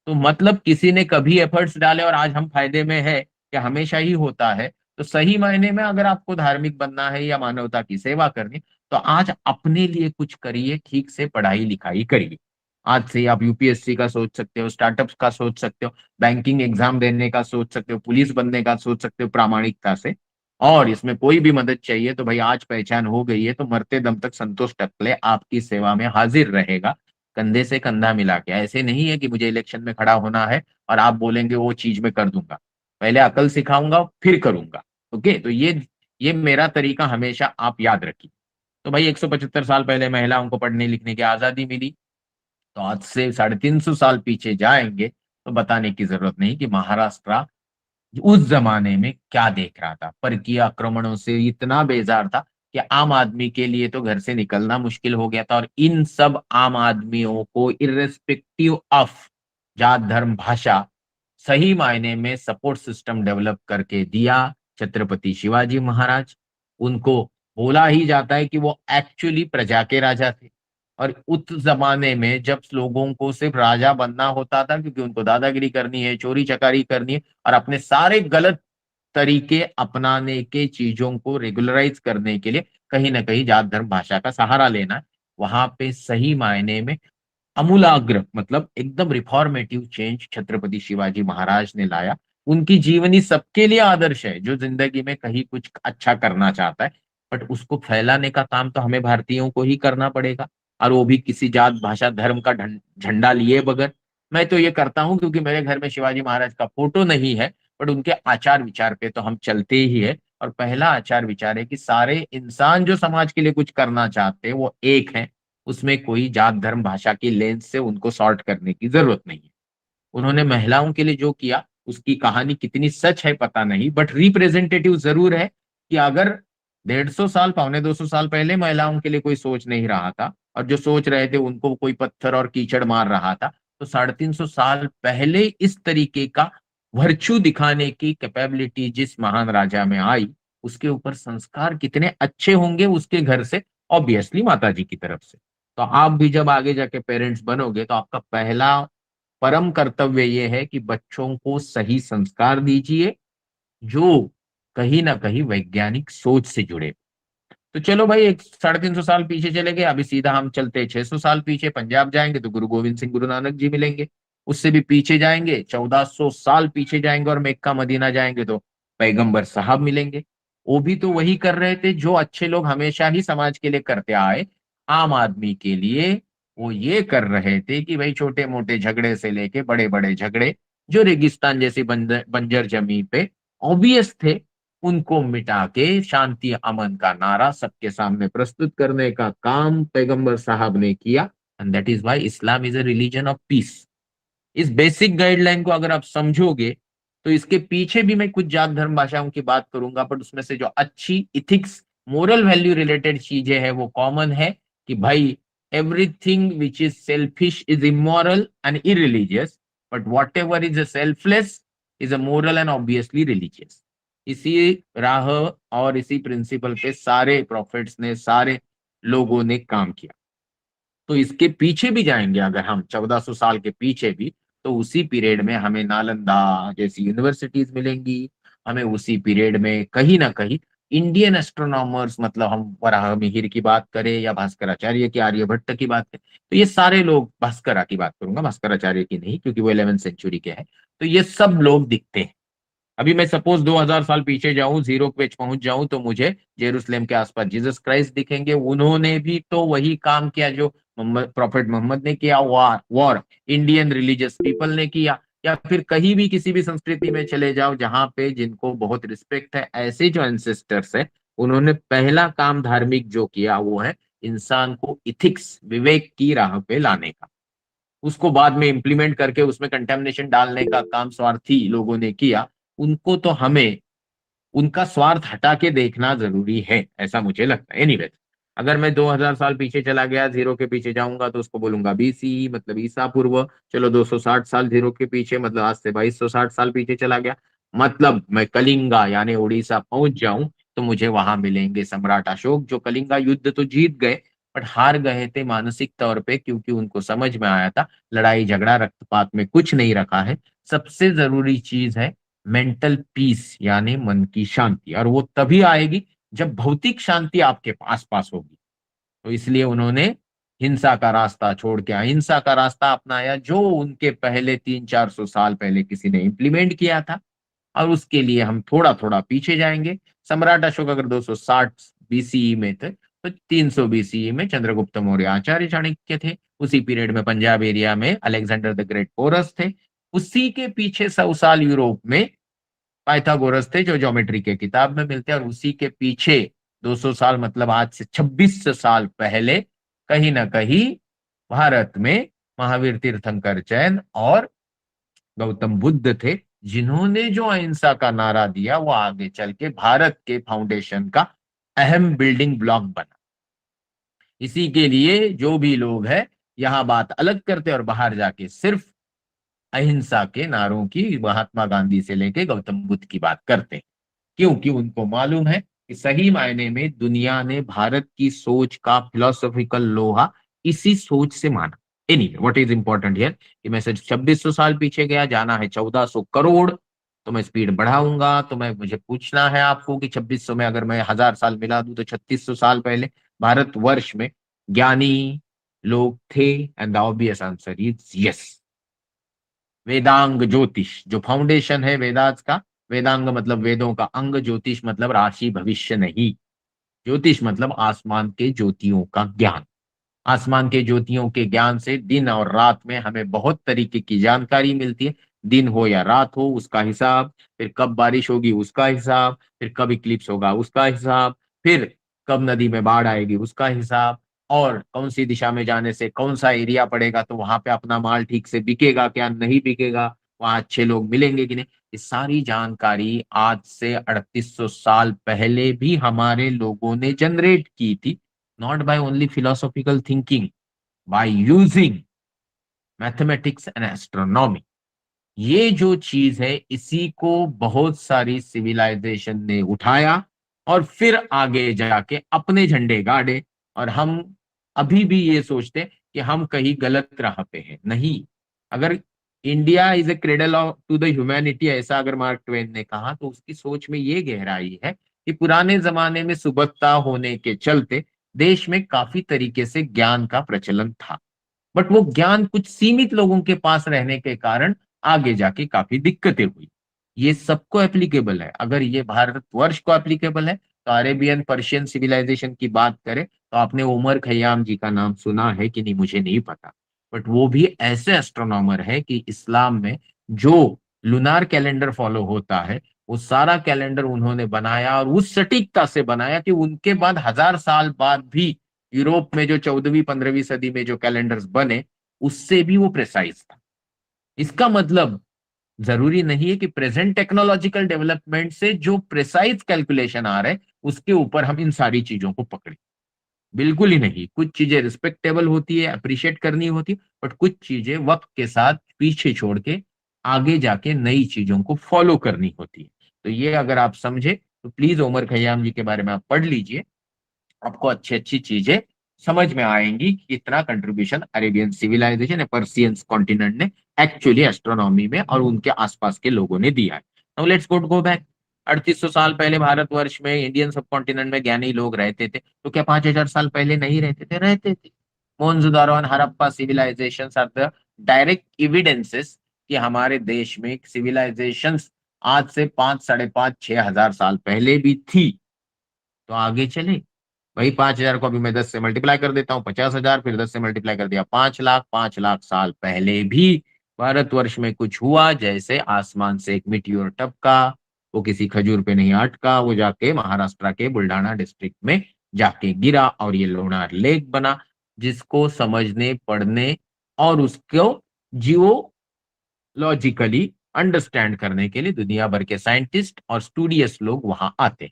तो मतलब किसी ने कभी एफर्ट्स डाले और आज हम फायदे में है, क्या हमेशा ही होता है? तो सही मायने में अगर आपको धार्मिक बनना है या मानवता की सेवा करनी, तो आज अपने लिए कुछ करिए, ठीक से पढ़ाई लिखाई करिए। आज से आप यूपीएससी का सोच सकते हो, स्टार्टअप्स का सोच सकते हो, बैंकिंग एग्जाम देने का सोच सकते हो, पुलिस बनने का सोच सकते हो प्रामाणिकता से। और इसमें कोई भी मदद चाहिए तो भाई आज पहचान हो गई है, तो मरते दम तक संतोष टकले आपकी सेवा में हाजिर रहेगा, कंधे से कंधा मिला के। ऐसे नहीं है कि मुझे इलेक्शन में खड़ा होना है और आप बोलेंगे वो चीज मैं कर दूंगा, पहले अकल सिखाऊंगा फिर करूंगा। ओके, तो ये मेरा तरीका हमेशा आप याद रखिए। तो भाई 175 साल पहले महिलाओं को पढ़ने लिखने की आजादी मिली, तो आज से 350 साल पीछे जाएंगे तो बताने की जरूरत नहीं कि महाराष्ट्र उस जमाने में क्या देख रहा था। परकीय आक्रमणों से इतना बेजार था कि आम आदमी के लिए तो घर से निकलना मुश्किल हो गया था। और इन सब आम आदमियों को इर्रेस्पेक्टिव ऑफ जात धर्म भाषा सही मायने में सपोर्ट सिस्टम डेवलप करके दिया छत्रपति शिवाजी महाराज। उनको बोला ही जाता है कि वो एक्चुअली प्रजा के राजा थे। और उस जमाने में जब लोगों को सिर्फ राजा बनना होता था क्योंकि उनको दादागिरी करनी है, चोरी चकारी करनी है और अपने सारे गलत तरीके अपनाने के चीजों को रेगुलराइज करने के लिए कहीं ना कहीं जात धर्म भाषा का सहारा लेना है, वहां पे सही मायने में अमूलाग्र मतलब एकदम रिफॉर्मेटिव चेंज छत्रपति शिवाजी महाराज ने लाया। उनकी जीवनी सबके लिए आदर्श है जो जिंदगी में कहीं कुछ अच्छा करना चाहता है, बट उसको फैलाने का काम तो हमें भारतीयों को ही करना पड़ेगा, और वो भी किसी जात भाषा धर्म का झंडा लिए बगैर। मैं तो ये करता हूँ क्योंकि मेरे घर में शिवाजी महाराज का फोटो नहीं है, बट उनके आचार विचार पे तो हम चलते ही है। और पहला आचार विचार है कि सारे इंसान जो समाज के लिए कुछ करना चाहते हैं वो एक है, उसमें कोई जात धर्म भाषा की लेंस से उनको सॉर्ट करने की जरूरत नहीं है। उन्होंने महिलाओं के लिए जो किया उसकी कहानी कितनी सच है पता नहीं, बट रिप्रेजेंटेटिव जरूर है कि अगर 150 साल 250 साल पहले महिलाओं के लिए कोई सोच नहीं रहा था और जो सोच रहे थे उनको कोई पत्थर और कीचड़ मार रहा था, तो 350 साल पहले इस तरीके का वर्च्यू दिखाने की कैपेबिलिटी जिस महान राजा में आई, उसके ऊपर संस्कार कितने अच्छे होंगे उसके घर से, ऑब्वियसली माता जी की तरफ से। तो आप भी जब आगे जाके पेरेंट्स बनोगे तो आपका पहला परम कर्तव्य ये है कि बच्चों को सही संस्कार दीजिए जो कहीं ना कहीं वैज्ञानिक सोच से जुड़े। तो चलो भाई, एक 350 साल पीछे चले गए, अभी सीधा हम चलते 600 साल पीछे। पंजाब जाएंगे तो गुरु गोविंद सिंह गुरु नानक जी मिलेंगे। उससे भी पीछे जाएंगे 1400 साल पीछे जाएंगे और मक्का मदीना जाएंगे तो पैगंबर साहब मिलेंगे। वो भी तो वही कर रहे थे जो अच्छे लोग हमेशा ही समाज के लिए करते आए। आम आदमी के लिए वो ये कर रहे थे कि भाई छोटे मोटे झगड़े से लेके बड़े बड़े झगड़े जो रेगिस्तान जैसी बंजर जमीन पे ऑब्वियस थे, उनको मिटा के शांति अमन का नारा सबके सामने प्रस्तुत करने का काम पैगंबर साहब ने किया। And that is why Islam is a religion of peace. इस बेसिक गाइडलाइन को अगर आप समझोगे तो इसके पीछे भी मैं कुछ जात धर्म भाषाओं की बात करूंगा, बट उसमें से जो अच्छी इथिक्स मोरल वैल्यू रिलेटेड चीजें हैं वो कॉमन है कि भाई everything which is selfish is immoral and irreligious, but what ever is a selfless is a moral and obviously religious. इसी राह और इसी प्रिंसिपल पे सारे प्रॉफिट्स ने, सारे लोगों ने काम किया। तो इसके पीछे भी जाएंगे अगर हम 1400 साल के पीछे भी, तो उसी पीरियड में हमें नालंदा जैसी यूनिवर्सिटीज मिलेंगी। हमें उसी पीरियड में कहीं ना कहीं इंडियन एस्ट्रोनॉमर्स, मतलब हम वराह मिहिर की बात करें या भास्कराचार्य की, आर्यभट्ट की बात करें, तो ये सारे लोग, भास्करा की बात करूंगा, भास्कराचार्य की नहीं क्योंकि वो 11वीं सेंचुरी के हैं, तो ये सब लोग दिखते हैं। अभी मैं सपोज 2000 साल पीछे जाऊं, जीरो पे पहुंच जाऊं, तो मुझे जेरूसलेम के आसपास जीसस क्राइस्ट दिखेंगे। उन्होंने भी तो वही काम किया जो प्रॉफेट मोहम्मद ने किया, वॉर इंडियन रिलीजियस पीपल ने किया। या फिर कहीं भी किसी भी संस्कृति में चले जाओ जहां पे जिनको बहुत रिस्पेक्ट है, ऐसे जो एंसेस्टर्स है, उन्होंने पहला काम धार्मिक जो किया वो है इंसान को इथिक्स, विवेक की राह पे लाने का। उसको बाद में इंप्लीमेंट करके उसमें कंटेमिनेशन डालने का काम स्वार्थी लोगों ने किया। उनको तो हमें उनका स्वार्थ हटा के देखना जरूरी है, ऐसा मुझे लगता है। एनीवेज, अगर मैं 2000 साल पीछे चला गया, जीरो के पीछे जाऊंगा तो उसको बोलूंगा बीसी, मतलब ईसा पूर्व। चलो 260 साल जीरो के पीछे, मतलब आज से 2260 साल पीछे चला गया, मतलब मैं कलिंगा यानी उड़ीसा पहुंच जाऊं, तो मुझे वहां मिलेंगे सम्राट अशोक, जो कलिंगा युद्ध तो जीत गए बट हार गए थे मानसिक तौर पे, क्योंकि उनको समझ में आया था लड़ाई झगड़ा रक्तपात में कुछ नहीं रखा है, सबसे जरूरी चीज है मेंटल पीस यानी मन की शांति, और वो तभी आएगी जब भौतिक शांति आपके आसपास होगी। तो इसलिए उन्होंने हिंसा का रास्ता छोड़ के अहिंसा का रास्ता अपनाया, जो उनके पहले 300-400 साल पहले किसी ने इंप्लीमेंट किया था। और उसके लिए हम थोड़ा थोड़ा पीछे जाएंगे। सम्राट अशोक अगर 260 बीसीई में थे, तो 300 बीसीई में चंद्रगुप्त मौर्य आचार्य चाणक्य थे। उसी पीरियड में पंजाब एरिया में अलेक्जेंडर द ग्रेट पोरस थे। उसी के पीछे 100 साल यूरोप में पाइथागोरस थे जो ज्योमेट्री के किताब में मिलते हैं। और उसी के पीछे 200 साल मतलब आज से 26 साल पहले कहीं ना कहीं भारत में महावीर तीर्थंकर जैन और गौतम बुद्ध थे, जिन्होंने जो अहिंसा का नारा दिया वो आगे चल के भारत के फाउंडेशन का अहम बिल्डिंग ब्लॉक बना। इसी के लिए जो भी लोग हैं यहाँ बात अलग करते और बाहर जाके सिर्फ अहिंसा के नारों की, महात्मा गांधी से लेके गौतम बुद्ध की बात करते हैं, क्योंकि उनको मालूम है कि सही मायने में दुनिया ने भारत की सोच का फिलोसॉफिकल लोहा इसी सोच से माना। Anyway what is important here कि मैं सिर्फ 2600 साल पीछे गया, जाना है 1400 करोड़, तो मैं स्पीड बढ़ाऊंगा। तो मैं मुझे पूछना है आपको कि 2600 में अगर मैं 1000 साल मिला दूं तो 3600 साल पहले भारतवर्ष में ज्ञानी लोग थे, and the obvious answer is yes. Vedang ज्योतिष जो फाउंडेशन है वेदांत का, वेदांग मतलब वेदों का अंग, ज्योतिष मतलब राशि भविष्य नहीं, ज्योतिष मतलब आसमान के ज्योतियों का ज्ञान। आसमान के ज्योतियों के ज्ञान से दिन और रात में हमें बहुत तरीके की जानकारी मिलती है। दिन हो या रात हो उसका हिसाब, फिर कब बारिश होगी उसका हिसाब, फिर कब इक्लिप्स होगा उसका हिसाब, फिर कब नदी में बाढ़ आएगी उसका हिसाब, और कौन सी दिशा में जाने से कौन सा एरिया पड़ेगा तो वहां पे अपना माल ठीक से बिकेगा क्या नहीं बिकेगा, वहां अच्छे लोग मिलेंगे कि नहीं। ये सारी जानकारी आज से 3800 साल पहले भी हमारे लोगों ने जनरेट की थी, not by only philosophical thinking, by using mathematics and astronomy। ये जो चीज है इसी को बहुत सारी सिविलाइजेशन ने उठाया और फिर आगे जाके अपने झंडे गाड़े, और हम अभी भी ये सोचते कि हम कहीं गलत राह पे हैं। नहीं, अगर India is a cradle of to the humanity ऐसा अगर मार्क ट्वेन ने कहा, तो उसकी सोच में ये गहराई है कि पुराने जमाने में सुबत्ता होने के चलते देश में काफी तरीके से ज्ञान का प्रचलन था, बट वो ज्ञान कुछ सीमित लोगों के पास रहने के कारण आगे जाके काफी दिक्कतें हुई। ये सबको एप्लीकेबल है। अगर ये भारतवर्ष को एप्लीकेबल है तो अरेबियन पर्शियन सिविलाइजेशन की बात करें तो आपने उमर खयाम जी का नाम सुना है कि नहीं मुझे नहीं पता, बट वो भी ऐसे एस्ट्रोनॉमर है कि इस्लाम में जो लुनार कैलेंडर फॉलो होता है वो सारा कैलेंडर उन्होंने बनाया, और उस सटीकता से बनाया कि उनके बाद 1000 साल बाद भी यूरोप में जो 14वीं 15वीं सदी में जो कैलेंडर्स बने उससे भी वो प्रिसाइज था। इसका मतलब जरूरी नहीं है कि प्रेजेंट टेक्नोलॉजिकल डेवलपमेंट से जो प्रिसाइज कैलकुलेशन आ रहे हैं उसके ऊपर हम इन सारी चीजों को पकड़े, बिल्कुल ही नहीं। कुछ चीजें रिस्पेक्टेबल होती है, अप्रिशिएट करनी होती है, बट कुछ चीजें वक्त के साथ पीछे छोड़ के आगे जाके नई चीजों को फॉलो करनी होती है। तो ये अगर आप समझे तो प्लीज उमर खयाम जी के बारे में आप पढ़ लीजिए, आपको अच्छी अच्छी चीजें समझ में आएंगी कि कितना कंट्रीब्यूशन अरेबियन सिविलाइजेशन या पर्सियन कॉन्टिनेंट ने एक्चुअली एस्ट्रोनॉमी में और उनके आसपास के लोगों ने दिया है। Now let's go back. 3800 साल पहले भारतवर्ष में इंडियन सब कॉन्टिनेंट में ज्ञानी लोग रहते थे, तो क्या 5000 साल पहले नहीं रहते थे? रहते थे। मोहनजोदारो और Harappa civilisation are the direct evidences कि हमारे देश में सिविलाइजेशन आज से 5 5.5 6 हजार साल पहले भी थी। तो आगे चले, वही 5000 को अभी मैं 10 से मल्टीप्लाई कर देता हूँ, 50,000, फिर 10 से मल्टीप्लाई कर दिया 5 लाख। 5 लाख साल पहले भी भारतवर्ष में कुछ हुआ, जैसे आसमान से एक मिट्योर टपका, वो किसी खजूर पे नहीं अटका, वो जाके महाराष्ट्र के बुल्ढाना डिस्ट्रिक्ट में जाके गिरा और ये लोनार लेक बना, जिसको समझने पढ़ने और उसको जियोलॉजिकली अंडरस्टैंड करने के लिए दुनिया भर के साइंटिस्ट और स्टूडियस लोग वहां आते हैं।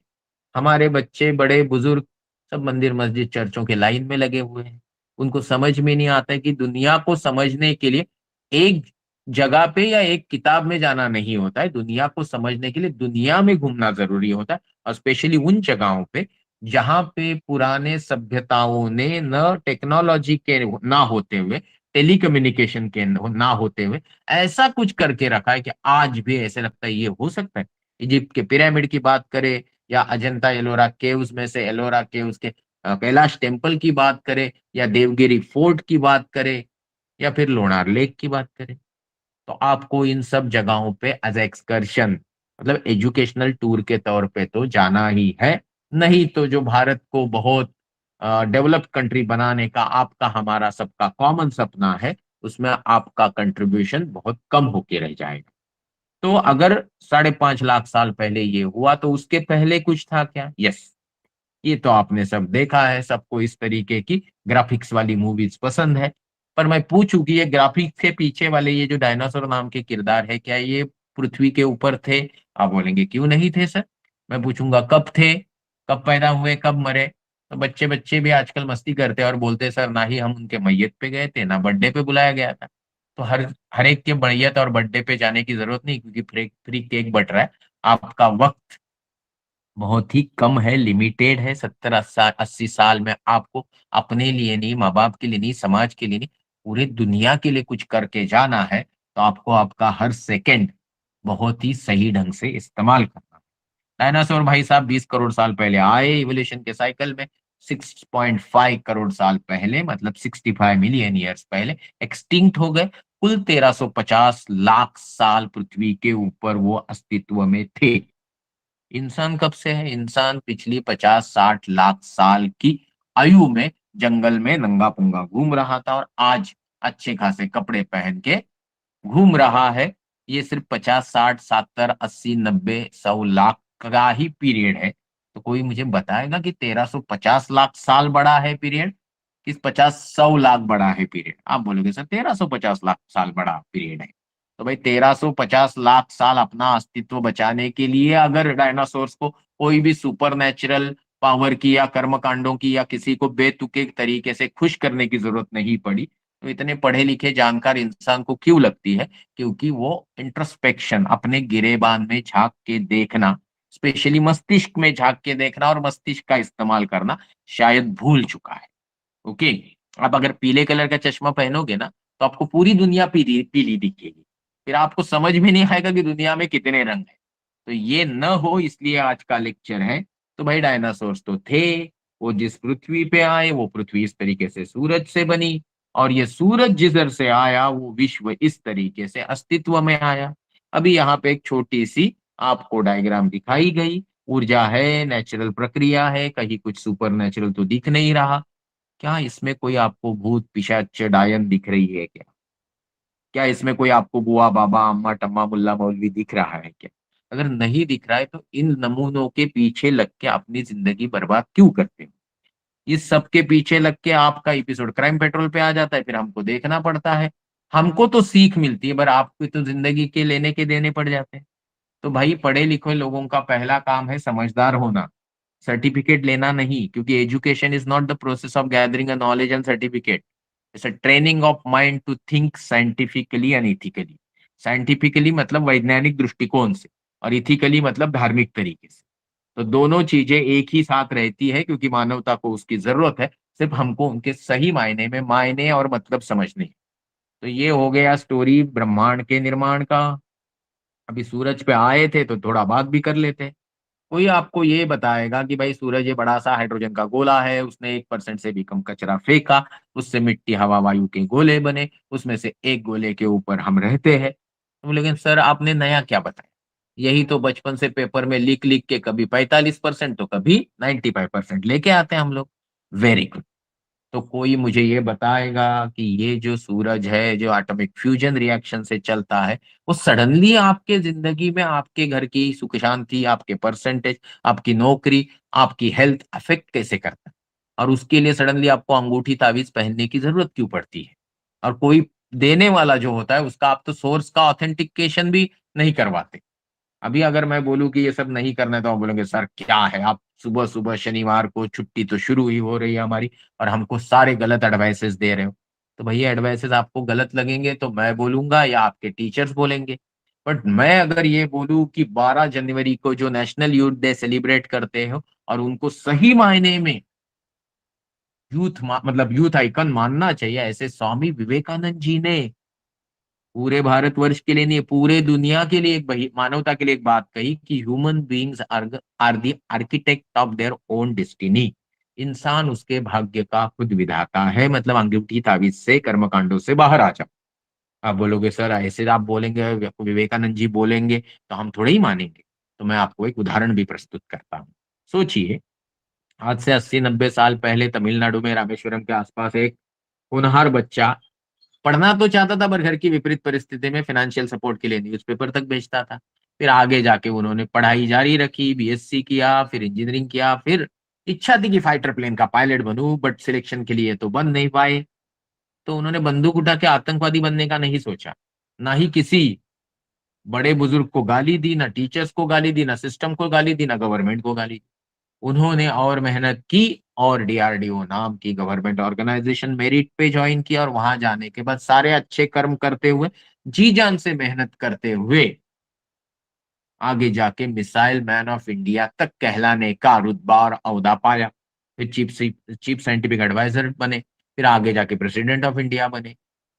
हमारे बच्चे बड़े बुजुर्ग सब मंदिर मस्जिद चर्चों के लाइन में लगे हुए हैं। उनको समझ में नहीं आता है कि दुनिया को समझने के लिए एक जगह पे या एक किताब में जाना नहीं होता है, दुनिया को समझने के लिए दुनिया में घूमना जरूरी होता है, और स्पेशली उन जगहों पे जहां पे पुराने सभ्यताओं ने न टेक्नोलॉजी के ना होते हुए, टेलीकम्युनिकेशन के ना होते हुए ऐसा कुछ करके रखा है कि आज भी ऐसे लगता है ये हो सकता है। इजिप्ट के पिरामिड की बात करें, या अजंता एलोरा केव्स में से एलोरा केव्स के कैलाश टेम्पल की बात करें, या देवगिरी फोर्ट की बात करें, या फिर लोनार लेक की बात करें, तो आपको इन सब जगहों पे एज एक्सकर्शन मतलब एजुकेशनल टूर के तौर पे तो जाना ही है। नहीं तो जो भारत को बहुत डेवलप्ड कंट्री बनाने का आपका हमारा सबका कॉमन सपना है, उसमें आपका कंट्रीब्यूशन बहुत कम होके रह जाएगा। तो अगर 5.5 लाख साल पहले ये हुआ तो उसके पहले कुछ था क्या? यस, ये तो आपने सब देखा है, सबको इस तरीके की ग्राफिक्स वाली मूवीज पसंद है। पर मैं पूछूं कि ये ग्राफिक्स के पीछे वाले ये जो डायनासोर नाम के किरदार है, क्या ये पृथ्वी के ऊपर थे? आप बोलेंगे क्यों नहीं थे सर। मैं पूछूंगा कब थे, कब पैदा हुए, कब मरे? तो बच्चे बच्चे भी आजकल मस्ती करते हैं और बोलते हैं सर ना ही हम उनके मैयत पे गए थे, ना बर्थडे पे बुलाया गया था। तो हर हर एक के मैयत और बर्थडे पे जाने की जरूरत नहीं, क्योंकि फ्री फ्री केक बट रहा है। आपका वक्त बहुत ही कम है, लिमिटेड है। 70 80 साल में आपको अपने लिए नहीं, माँ बाप के लिए नहीं, समाज के लिए नहीं, पूरे दुनिया के लिए कुछ करके जाना है। तो आपको आपका हर सेकंड बहुत ही सही ढंग से इस्तेमाल करना। डायनासोर भाई साहब 20 करोड़ साल पहले आए इवोल्यूशन के साइकिल में। 6.5 करोड़ साल पहले, मतलब 65 मिलियन ईयर्स पहले एक्सटिंक्ट हो गए। कुल 1350 लाख साल पृथ्वी के ऊपर वो अस्तित्व में थे। इंसान कब से है? इंसान पिछली 50 60 लाख साल की आयु में जंगल में नंगा पुंगा घूम रहा था, और आज अच्छे खासे कपड़े पहन के घूम रहा है। ये सिर्फ 50 60 70 80 90 100 लाख का ही पीरियड है। तो कोई मुझे बताएगा कि 1350 लाख साल बड़ा है पीरियड, किस 50 100 लाख बड़ा है पीरियड? आप बोलोगे सर 1350 लाख साल बड़ा पीरियड है। तो भाई 1350 लाख साल अपना अस्तित्व बचाने के लिए अगर डायनासोर्स को कोई भी सुपर नेचुरल पावर की या कर्म कांडों की या किसी को बेतुके तरीके से खुश करने की जरूरत नहीं पड़ी, तो इतने पढ़े लिखे जानकार इंसान को क्यों लगती है? क्योंकि वो इंट्रोस्पेक्शन, अपने गिरेबान में झांक के देखना, स्पेशली मस्तिष्क में झांक के देखना और मस्तिष्क का इस्तेमाल करना शायद भूल चुका है। ओके। आप अगर पीले कलर का चश्मा पहनोगे ना, तो आपको पूरी दुनिया पीली पीली दिखेगी। फिर आपको समझ में नहीं आएगा कि दुनिया में कितने रंग हैं। तो ये न हो इसलिए आज का लेक्चर है। तो भाई डायनासोर्स तो थे, वो जिस पृथ्वी पे आए वो पृथ्वी इस तरीके से सूरज से बनी, और ये सूरज जिधर से आया वो विश्व इस तरीके से अस्तित्व में आया। अभी यहाँ पे एक छोटी सी आपको डायग्राम दिखाई गई। ऊर्जा है, नेचुरल प्रक्रिया है, कहीं कुछ सुपर नेचुरल तो दिख नहीं रहा। क्या इसमें कोई आपको भूत पिशाच डायन दिख रही है क्या? क्या इसमें कोई आपको बुआ बाबा अम्मा टम्मा मुल्ला मौलवी दिख रहा है क्या? अगर नहीं दिख रहा है तो इन नमूनों के पीछे लग के अपनी जिंदगी बर्बाद क्यों करते हो? इस सब के पीछे लग के आपका एपिसोड क्राइम पेट्रोल पे आ जाता है, फिर हमको देखना पड़ता है। हमको तो सीख मिलती है, पर आपको तो जिंदगी के लेने के देने पड़ जाते हैं। तो भाई पढ़े लिखे लोगों का पहला काम है समझदार होना, सर्टिफिकेट लेना नहीं, क्योंकि education is not the process of gathering a knowledge and certificate. It's a training of mind to think scientifically and ethically. Scientifically मतलब वैज्ञानिक दृष्टिकोण से, और इथिकली मतलब धार्मिक तरीके से। तो दोनों चीजें एक ही साथ रहती है, क्योंकि मानवता को उसकी जरूरत है। सिर्फ हमको उनके सही मायने में मायने और मतलब समझने हैं। तो ये हो गया स्टोरी ब्रह्मांड के निर्माण का। अभी सूरज पे आए थे तो थोड़ा बात भी कर लेते हैं। कोई आपको ये बताएगा कि भाई सूरज ये बड़ा सा हाइड्रोजन का गोला है, उसने 1% से भी कम कचरा फेंका, उससे मिट्टी हवा वायु के गोले बने, उसमें से एक गोले के ऊपर हम रहते हैं। तो लेकिन सर आपने नया क्या बताया? यही तो बचपन से पेपर में लिख लिख के कभी 45% तो कभी 95% लेके आते हैं हम लोग। Very good. तो कोई मुझे ये बताएगा कि ये जो सूरज है जो एटॉमिक फ्यूजन रिएक्शन से चलता है, वो सडनली आपके जिंदगी में आपके घर की सुख शांति, आपके परसेंटेज, आपकी नौकरी, आपकी हेल्थ अफेक्ट कैसे करता है? और उसके लिए सडनली आपको अंगूठी ताबीज पहनने की जरूरत क्यों पड़ती है? और कोई देने वाला जो होता है उसका आप तो सोर्स का ऑथेंटिकेशन भी नहीं करवाते। अभी अगर मैं बोलूं कि ये सब नहीं करना है, तो आप बोलेंगे सर क्या है, आप सुबह सुबह शनिवार को छुट्टी तो शुरू ही हो रही है हमारी, और हमको सारे गलत एडवाइसेस दे रहे हो। तो भैया एडवाइसेस आपको गलत लगेंगे तो मैं बोलूंगा या आपके टीचर्स बोलेंगे। बट मैं अगर ये बोलूं कि 12 जनवरी को जो नेशनल यूथ डे सेलिब्रेट करते हो, और उनको सही मायने में मतलब यूथ आइकन मानना चाहिए, ऐसे स्वामी विवेकानंद जी ने पूरे भारतवर्ष के लिए नहीं, पूरे दुनिया के लिए, एक मानवता के लिए एक बात कही कि human beings are the architect of their own destiny. इंसान उसके भाग्य का खुद विधाता है, मतलब अंगूठी ताबीज से कर्मकांडों से बाहर आ जाओ। आप बोलोगे सर ऐसे आप बोलेंगे, विवेकानंद जी बोलेंगे तो हम थोड़े ही मानेंगे। तो मैं आपको एक उदाहरण भी प्रस्तुत करता हूँ। सोचिए, आज से 80 90 साल पहले तमिलनाडु में रामेश्वरम के आसपास एक होनहार बच्चा पढ़ना तो चाहता था, पर घर की विपरीत परिस्थिति में फाइनेंशियल सपोर्ट के लिए न्यूज़पेपर तक बेचता था। फिर आगे जाके उन्होंने पढ़ाई जारी रखी, बीएससी किया, फिर इंजीनियरिंग किया, फिर इच्छा थी कि फाइटर प्लेन का पायलट बनूं, बट सिलेक्शन के लिए तो बन नहीं पाए। तो उन्होंने बंदूक उठा के आतंकवादी बनने का नहीं सोचा, ना ही किसी बड़े बुजुर्ग को गाली दी, ना टीचर्स को गाली दी, ना सिस्टम को गाली दी, ना गवर्नमेंट को गाली दी। उन्होंने और मेहनत की और डीआरडीओ नाम की गवर्नमेंट ऑर्गेनाइजेशन मेरिट पे ज्वाइन किया, और वहां जाने के बाद सारे अच्छे कर्म करते हुए, जी जान से मेहनत करते हुए, आगे जाके मिसाइल मैन ऑफ इंडिया तक कहलाने का रुतबा और ओहदा पाया। फिर चीफ साइंटिफिक एडवाइजर बने, फिर आगे जाके प्रेसिडेंट ऑफ इंडिया बने।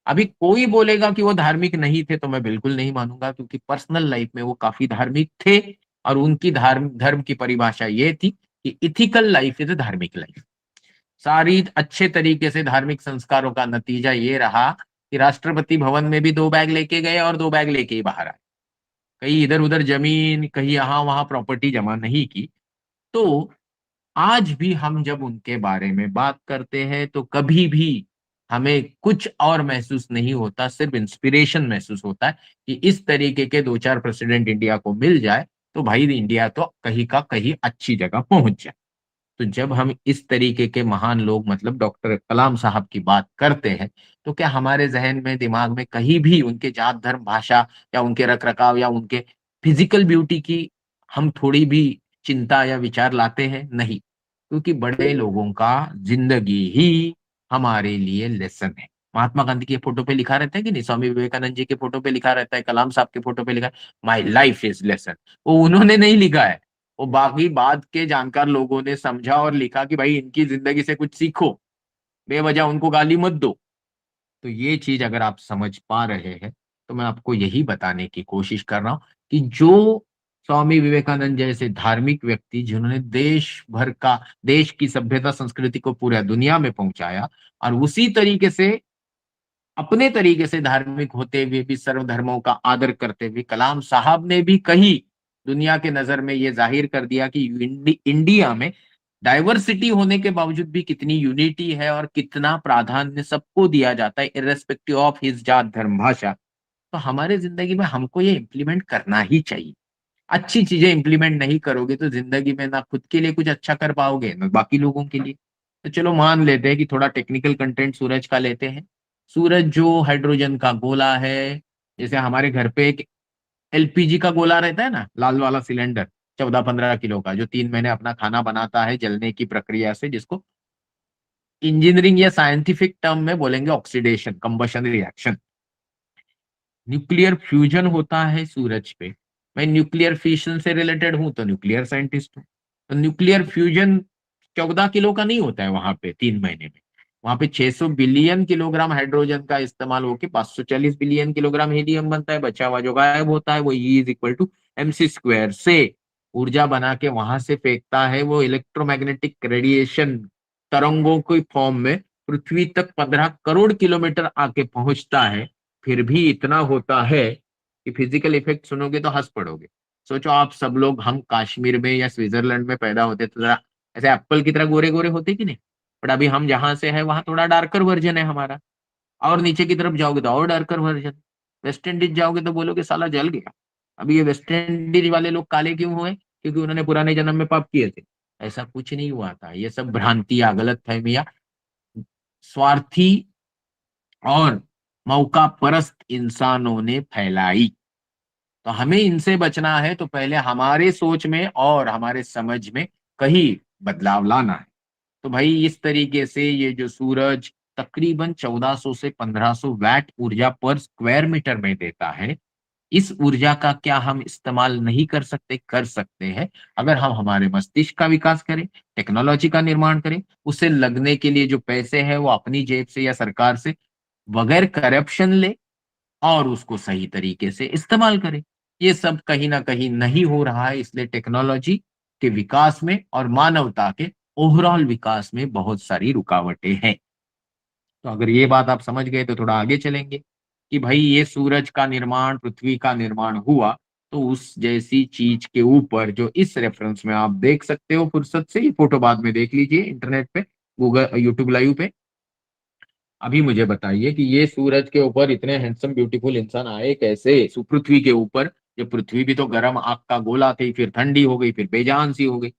अभी कोई बोलेगा कि वो धार्मिक नहीं थे तो मैं बिल्कुल नहीं मानूंगा, क्योंकि पर्सनल लाइफ में वो काफी धार्मिक थे। और उनकी धर्म की परिभाषा ये थी कि इथिकल लाइफ इज धार्मिक लाइफ। सारी अच्छे तरीके से धार्मिक संस्कारों का नतीजा ये रहा कि राष्ट्रपति भवन में भी 2 बैग लेके गए और 2 बैग लेके ही बाहर आए। कहीं इधर उधर जमीन, कहीं यहाँ वहां प्रॉपर्टी जमा नहीं की। तो आज भी हम जब उनके बारे में बात करते हैं तो कभी भी हमें कुछ और महसूस नहीं होता, सिर्फ इंस्पिरेशन महसूस होता है कि इस तरीके के 2-4 प्रेसिडेंट इंडिया को मिल जाए तो भाई इंडिया तो कहीं का कहीं अच्छी जगह पहुंच जाए। तो जब हम इस तरीके के महान लोग मतलब डॉक्टर कलाम साहब की बात करते हैं, तो क्या हमारे जहन में, दिमाग में कहीं भी उनके जात धर्म भाषा या उनके रख रखाव या उनके फिजिकल ब्यूटी की हम थोड़ी भी चिंता या विचार लाते हैं? नहीं, क्योंकि बड़े लोगों का जिंदगी ही हमारे लिए लेसन है। महात्मा गांधी के फोटो पे लिखा रहता है कि नहीं, स्वामी विवेकानंद जी के फोटो पे लिखा रहता है, कलाम साहब के फोटो पे लिखा है, माई लाइफ इज लेसन। वो उन्होंने नहीं लिखा है, वो बाकी बाद के जानकार लोगों ने समझा और लिखा कि भाई इनकी जिंदगी से कुछ सीखो, बेवजह उनको गाली मत दो। तो ये चीज अगर आप समझ पा रहे हैं तो मैं आपको यही बताने की कोशिश कर रहा हूं कि जो स्वामी विवेकानंद जैसे धार्मिक व्यक्ति, जिन्होंने देश की सभ्यता संस्कृति को पूरा दुनिया में पहुंचाया, और उसी तरीके से अपने तरीके से धार्मिक होते हुए भी सर्वधर्मों का आदर करते हुए कलाम साहब ने भी कहीं दुनिया के नजर में ये जाहिर कर दिया कि इंडिया में डाइवर्सिटी होने के बावजूद भी कितनी यूनिटी है और कितना प्राधान्य सबको दिया जाता है इर्रेस्पेक्टिव ऑफ हिज जात धर्म भाषा। तो हमारे जिंदगी में हमको ये इम्प्लीमेंट करना ही चाहिए। अच्छी चीजें इम्प्लीमेंट नहीं करोगे तो जिंदगी में ना खुद के लिए कुछ अच्छा कर पाओगे ना बाकी लोगों के लिए। तो चलो मान लेते हैं कि थोड़ा टेक्निकल कंटेंट सूरज का लेते हैं। सूरज जो हाइड्रोजन का गोला है, जैसे हमारे घर पे एक एलपीजी का गोला रहता है ना, लाल वाला सिलेंडर, 14-15 किलो का, जो 3 महीने अपना खाना बनाता है जलने की प्रक्रिया से, जिसको इंजीनियरिंग या साइंटिफिक टर्म में बोलेंगे oxidation combustion reaction. Nuclear fusion होता है सूरज पे। मैं न्यूक्लियर फिशन से रिलेटेड हूं तो न्यूक्लियर साइंटिस्ट हूं। तो न्यूक्लियर फ्यूजन 14 किलो का नहीं होता है वहां पे 3 महीने में। वहां पे 600 बिलियन किलोग्राम हाइड्रोजन का इस्तेमाल होकर 540 बिलियन किलोग्राम हीलियम बनता है। बचा हुआ जो गायब होता है वो E is equal to mc² से ऊर्जा बना के वहां से फेंकता है वो इलेक्ट्रोमैग्नेटिक रेडिएशन तरंगों के फॉर्म में पृथ्वी तक 15 करोड़ किलोमीटर आके पहुंचता है। फिर भी इतना होता है कि फिजिकल इफेक्ट सुनोगे तो हंस पड़ोगे। सोचो आप सब लोग, हम कश्मीर में या स्विट्जरलैंड में पैदा होते तो जरा ऐसे एप्पल की तरह गोरे गोरे होते कि नहीं। बट अभी हम जहां से हैं वहां थोड़ा डार्कर वर्जन है हमारा। और नीचे की तरफ जाओगे तो और डार्कर वर्जन। वेस्ट इंडीज जाओगे तो बोलोगे साला जल गया। अभी ये वेस्ट इंडीज वाले लोग काले क्यों हुए? क्योंकि उन्होंने पुराने जन्म में पाप किए थे। ऐसा कुछ नहीं हुआ था, ये सब भ्रांतियां, गलत फहमियां, स्वार्थी और मौका परस्त इंसानों ने फैलाई। तो हमें इनसे बचना है तो पहले हमारे सोच में और हमारे समझ में कहीं बदलाव लाना है। तो भाई इस तरीके से ये जो सूरज तकरीबन 1400 से 1500 वैट ऊर्जा पर स्क्वायर मीटर में देता है, इस ऊर्जा का क्या हम इस्तेमाल नहीं कर सकते? कर सकते हैं, अगर हम हमारे मस्तिष्क का विकास करें, टेक्नोलॉजी का निर्माण करें, उसे लगने के लिए जो पैसे हैं वो अपनी जेब से या सरकार से बगैर करप्शन ले और उसको सही तरीके से इस्तेमाल करें। ये सब कहीं ना कहीं नहीं हो रहा है, इसलिए टेक्नोलॉजी के विकास में और मानवता के ओवरऑल विकास में बहुत सारी रुकावटें हैं। तो अगर ये बात आप समझ गए तो थोड़ा आगे चलेंगे कि भाई ये सूरज का निर्माण, पृथ्वी का निर्माण हुआ, तो उस जैसी चीज के ऊपर जो इस रेफरेंस में आप देख सकते हो फुर्सत से, ये फोटो बाद में देख लीजिए इंटरनेट पे, गूगल यूट्यूब लाइव पे। अभी मुझे बताइए कि ये सूरज के ऊपर इतने हैंडसम ब्यूटीफुल इंसान आए कैसे पृथ्वी के ऊपर? ये पृथ्वी भी तो गर्म आग का गोला थी, फिर ठंडी हो गई, फिर बेजान सी हो गई।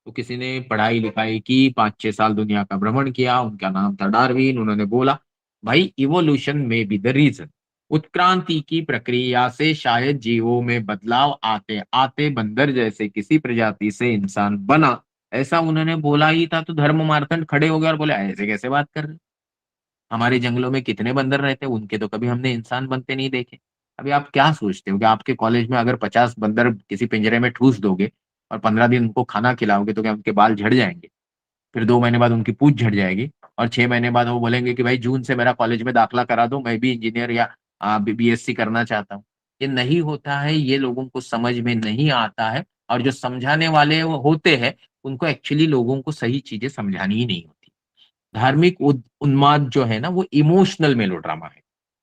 तो किसी ने पढ़ाई लिखाई की, 5-6 साल दुनिया का भ्रमण किया, उनका नाम था डार्विन। उन्होंने बोला भाई इवोल्यूशन में बी द रीजन, उत्क्रांति की प्रक्रिया से शायद जीवों में बदलाव आते आते बंदर जैसे किसी प्रजाति से इंसान बना, ऐसा उन्होंने बोला ही था। तो धर्म मार्तंड खड़े हो गए और बोले ऐसे कैसे बात कर रहे, हमारे जंगलों में कितने बंदर रहते हैं, उनके तो कभी हमने इंसान बनते नहीं देखे। अभी आप क्या सोचते हो कि आपके कॉलेज में अगर 50 बंदर किसी पिंजरे में ठूस दोगे और 15 दिन उनको खाना खिलाओगे तो क्या उनके बाल झड़ जाएंगे? फिर 2 महीने बाद उनकी पूंछ झड़ जाएगी और 6 महीने बाद वो बोलेंगे कि भाई जून से मेरा कॉलेज में दाखिला करा दो, मैं भी इंजीनियर या बीएससी करना चाहता हूँ। ये नहीं होता है, ये लोगों को समझ में नहीं आता है। और जो समझाने वाले वो होते हैं, उनको एक्चुअली लोगों को सही चीजें समझानी ही नहीं होती। धार्मिक उन्माद जो है ना, वो इमोशनल मेलोड्रामा है।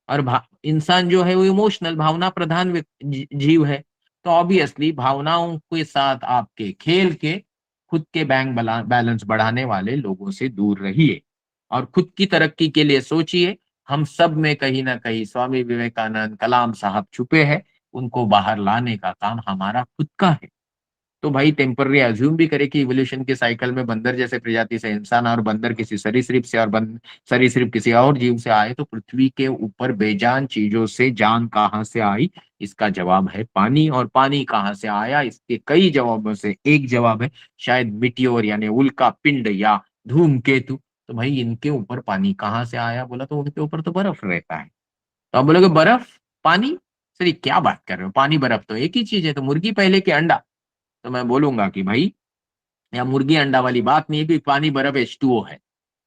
और इंसान जो है वो इमोशनल भावना प्रधान जीव है। तो ऑब्वियसली भावनाओं के साथ आपके खेल के खुद के बैंक बैलेंस बढ़ाने वाले लोगों से दूर रहिए और खुद की तरक्की के लिए सोचिए। हम सब में कहीं ना कहीं स्वामी विवेकानंद, कलाम साहब छुपे हैं, उनको बाहर लाने का काम हमारा खुद का है। तो भाई टेम्पररी अज्यूम भी करे कि इवोल्यूशन के साइकिल में बंदर जैसे प्रजाति से इंसान और बंदर किसी सरीसृप से और सरीसृप किसी और जीव से आए, तो पृथ्वी के ऊपर बेजान चीजों से जान कहाँ से आई? इसका जवाब है पानी। और पानी कहाँ से आया? इसके कई जवाबों से एक जवाब है शायद मिटियोर यानी उल्का पिंड या धूमकेतु। तो भाई इनके ऊपर पानी कहाँ से आया? बोला तो उनके ऊपर तो बर्फ रहता है। तो आप बोलोगे बर्फ पानी, सर ये क्या बात कर रहे हो, पानी बर्फ तो एक ही चीज है। तो मुर्गी पहले के अंडा? तो मैं बोलूंगा कि भाई या मुर्गी अंडा वाली बात नहीं है कि पानी बर्फ H2O है।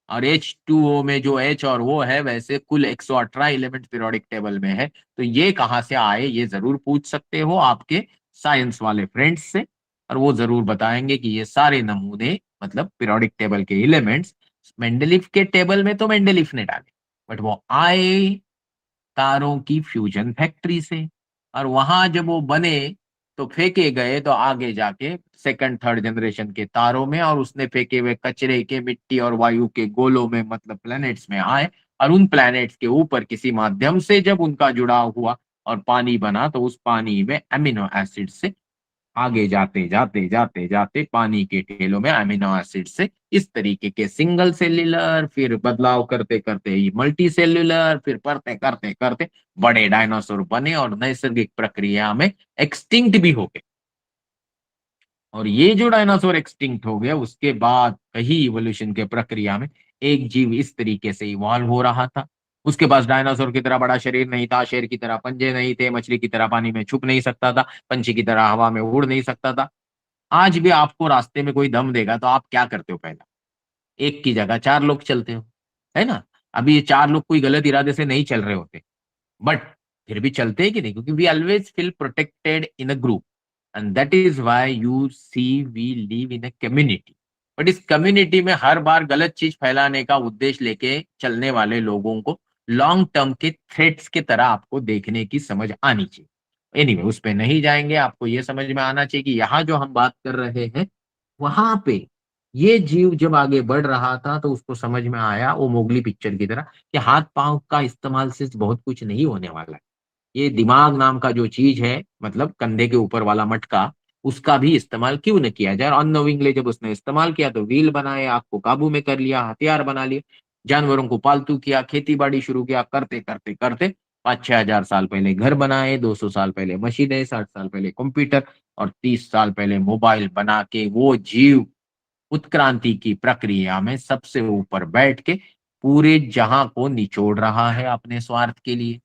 और H2O में जो H और वो है, वैसे कुल 118 एलिमेंट पीरियोडिक टेबल में है। तो ये कहाँ से आए, ये जरूर पूछ सकते हो आपके साइंस वाले फ्रेंड्स से, और वो जरूर बताएंगे कि ये सारे नमूने मतलब पीरियोडिक टेबल के एलिमेंट्स मेंडलीफ के टेबल में तो मेंडलीफ ने डाले, बट वो आए तारों की फ्यूजन फैक्ट्री से। और वहां जब वो बने तो फेंके गए तो आगे जाके सेकंड थर्ड जनरेशन के तारों में, और उसने फेंके हुए कचरे के मिट्टी और वायु के गोलों में मतलब प्लैनेट्स में आए। और उन प्लैनेट्स के ऊपर किसी माध्यम से जब उनका जुड़ाव हुआ और पानी बना, तो उस पानी में अमीनो एसिड से आगे जाते जाते जाते जाते पानी के टेलों में अमीनो एसिड से इस तरीके के सिंगल सेल्यूलर, फिर बदलाव करते करते ही मल्टी सेल्यूलर, फिर करते करते करते बड़े डायनासोर बने और नैसर्गिक प्रक्रिया में एक्सटिंक्ट भी हो गए। और ये जो डायनासोर एक्सटिंक्ट हो गया, उसके बाद कहीं इवोल्यूशन के प्रक्रिया में एक जीव इस तरीके से इवॉल्व हो रहा था। उसके पास डायनासोर की तरह बड़ा शरीर नहीं था, शेर की तरह पंजे नहीं थे, मछली की तरह पानी में छुप नहीं सकता था, पंछी की तरह हवा में उड़ नहीं सकता था। आज भी आपको रास्ते में कोई दम देगा तो आप क्या करते हो? पहला, एक की जगह 4 लोग चलते हो, है ना? अभी ये 4 लोग कोई गलत इरादे से नहीं चल रहे होते, बट फिर भी चलते हैं कि नहीं, क्योंकि we always feel protected in a group, and that is why you see we live in a community. But इस कम्युनिटी में हर बार गलत चीज फैलाने का उद्देश्य लेके चलने वाले लोगों को लॉन्ग टर्म के थ्रेट्स की तरह आपको देखने की समझ आनी चाहिए। एनीवे उस पे नहीं जाएंगे, आपको ये समझ में आना चाहिए कि यहाँ जो हम बात कर रहे हैं, वहां पे ये जीव जब आगे बढ़ रहा था तो उसको समझ में आया, वो मोगली पिक्चर की तरह, कि हाथ पांव का इस्तेमाल से बहुत कुछ नहीं होने वाला है। ये दिमाग नाम का जो चीज है, मतलब कंधे के ऊपर वाला मटका, उसका भी इस्तेमाल क्यों न किया जाए। अननोविंगली जब उसने इस्तेमाल किया तो व्हील बनाए, आग को काबू में कर लिया, हथियार बना लिए, जानवरों को पालतू किया, खेती बाड़ी शुरू किया, करते करते करते 5-6 हजार साल पहले घर बनाए, 200 साल पहले मशीनें, 60 साल पहले कंप्यूटर, और 30 साल पहले मोबाइल बना के वो जीव उत्क्रांति की प्रक्रिया में सबसे ऊपर बैठ के पूरे जहां को निचोड़ रहा है अपने स्वार्थ के लिए।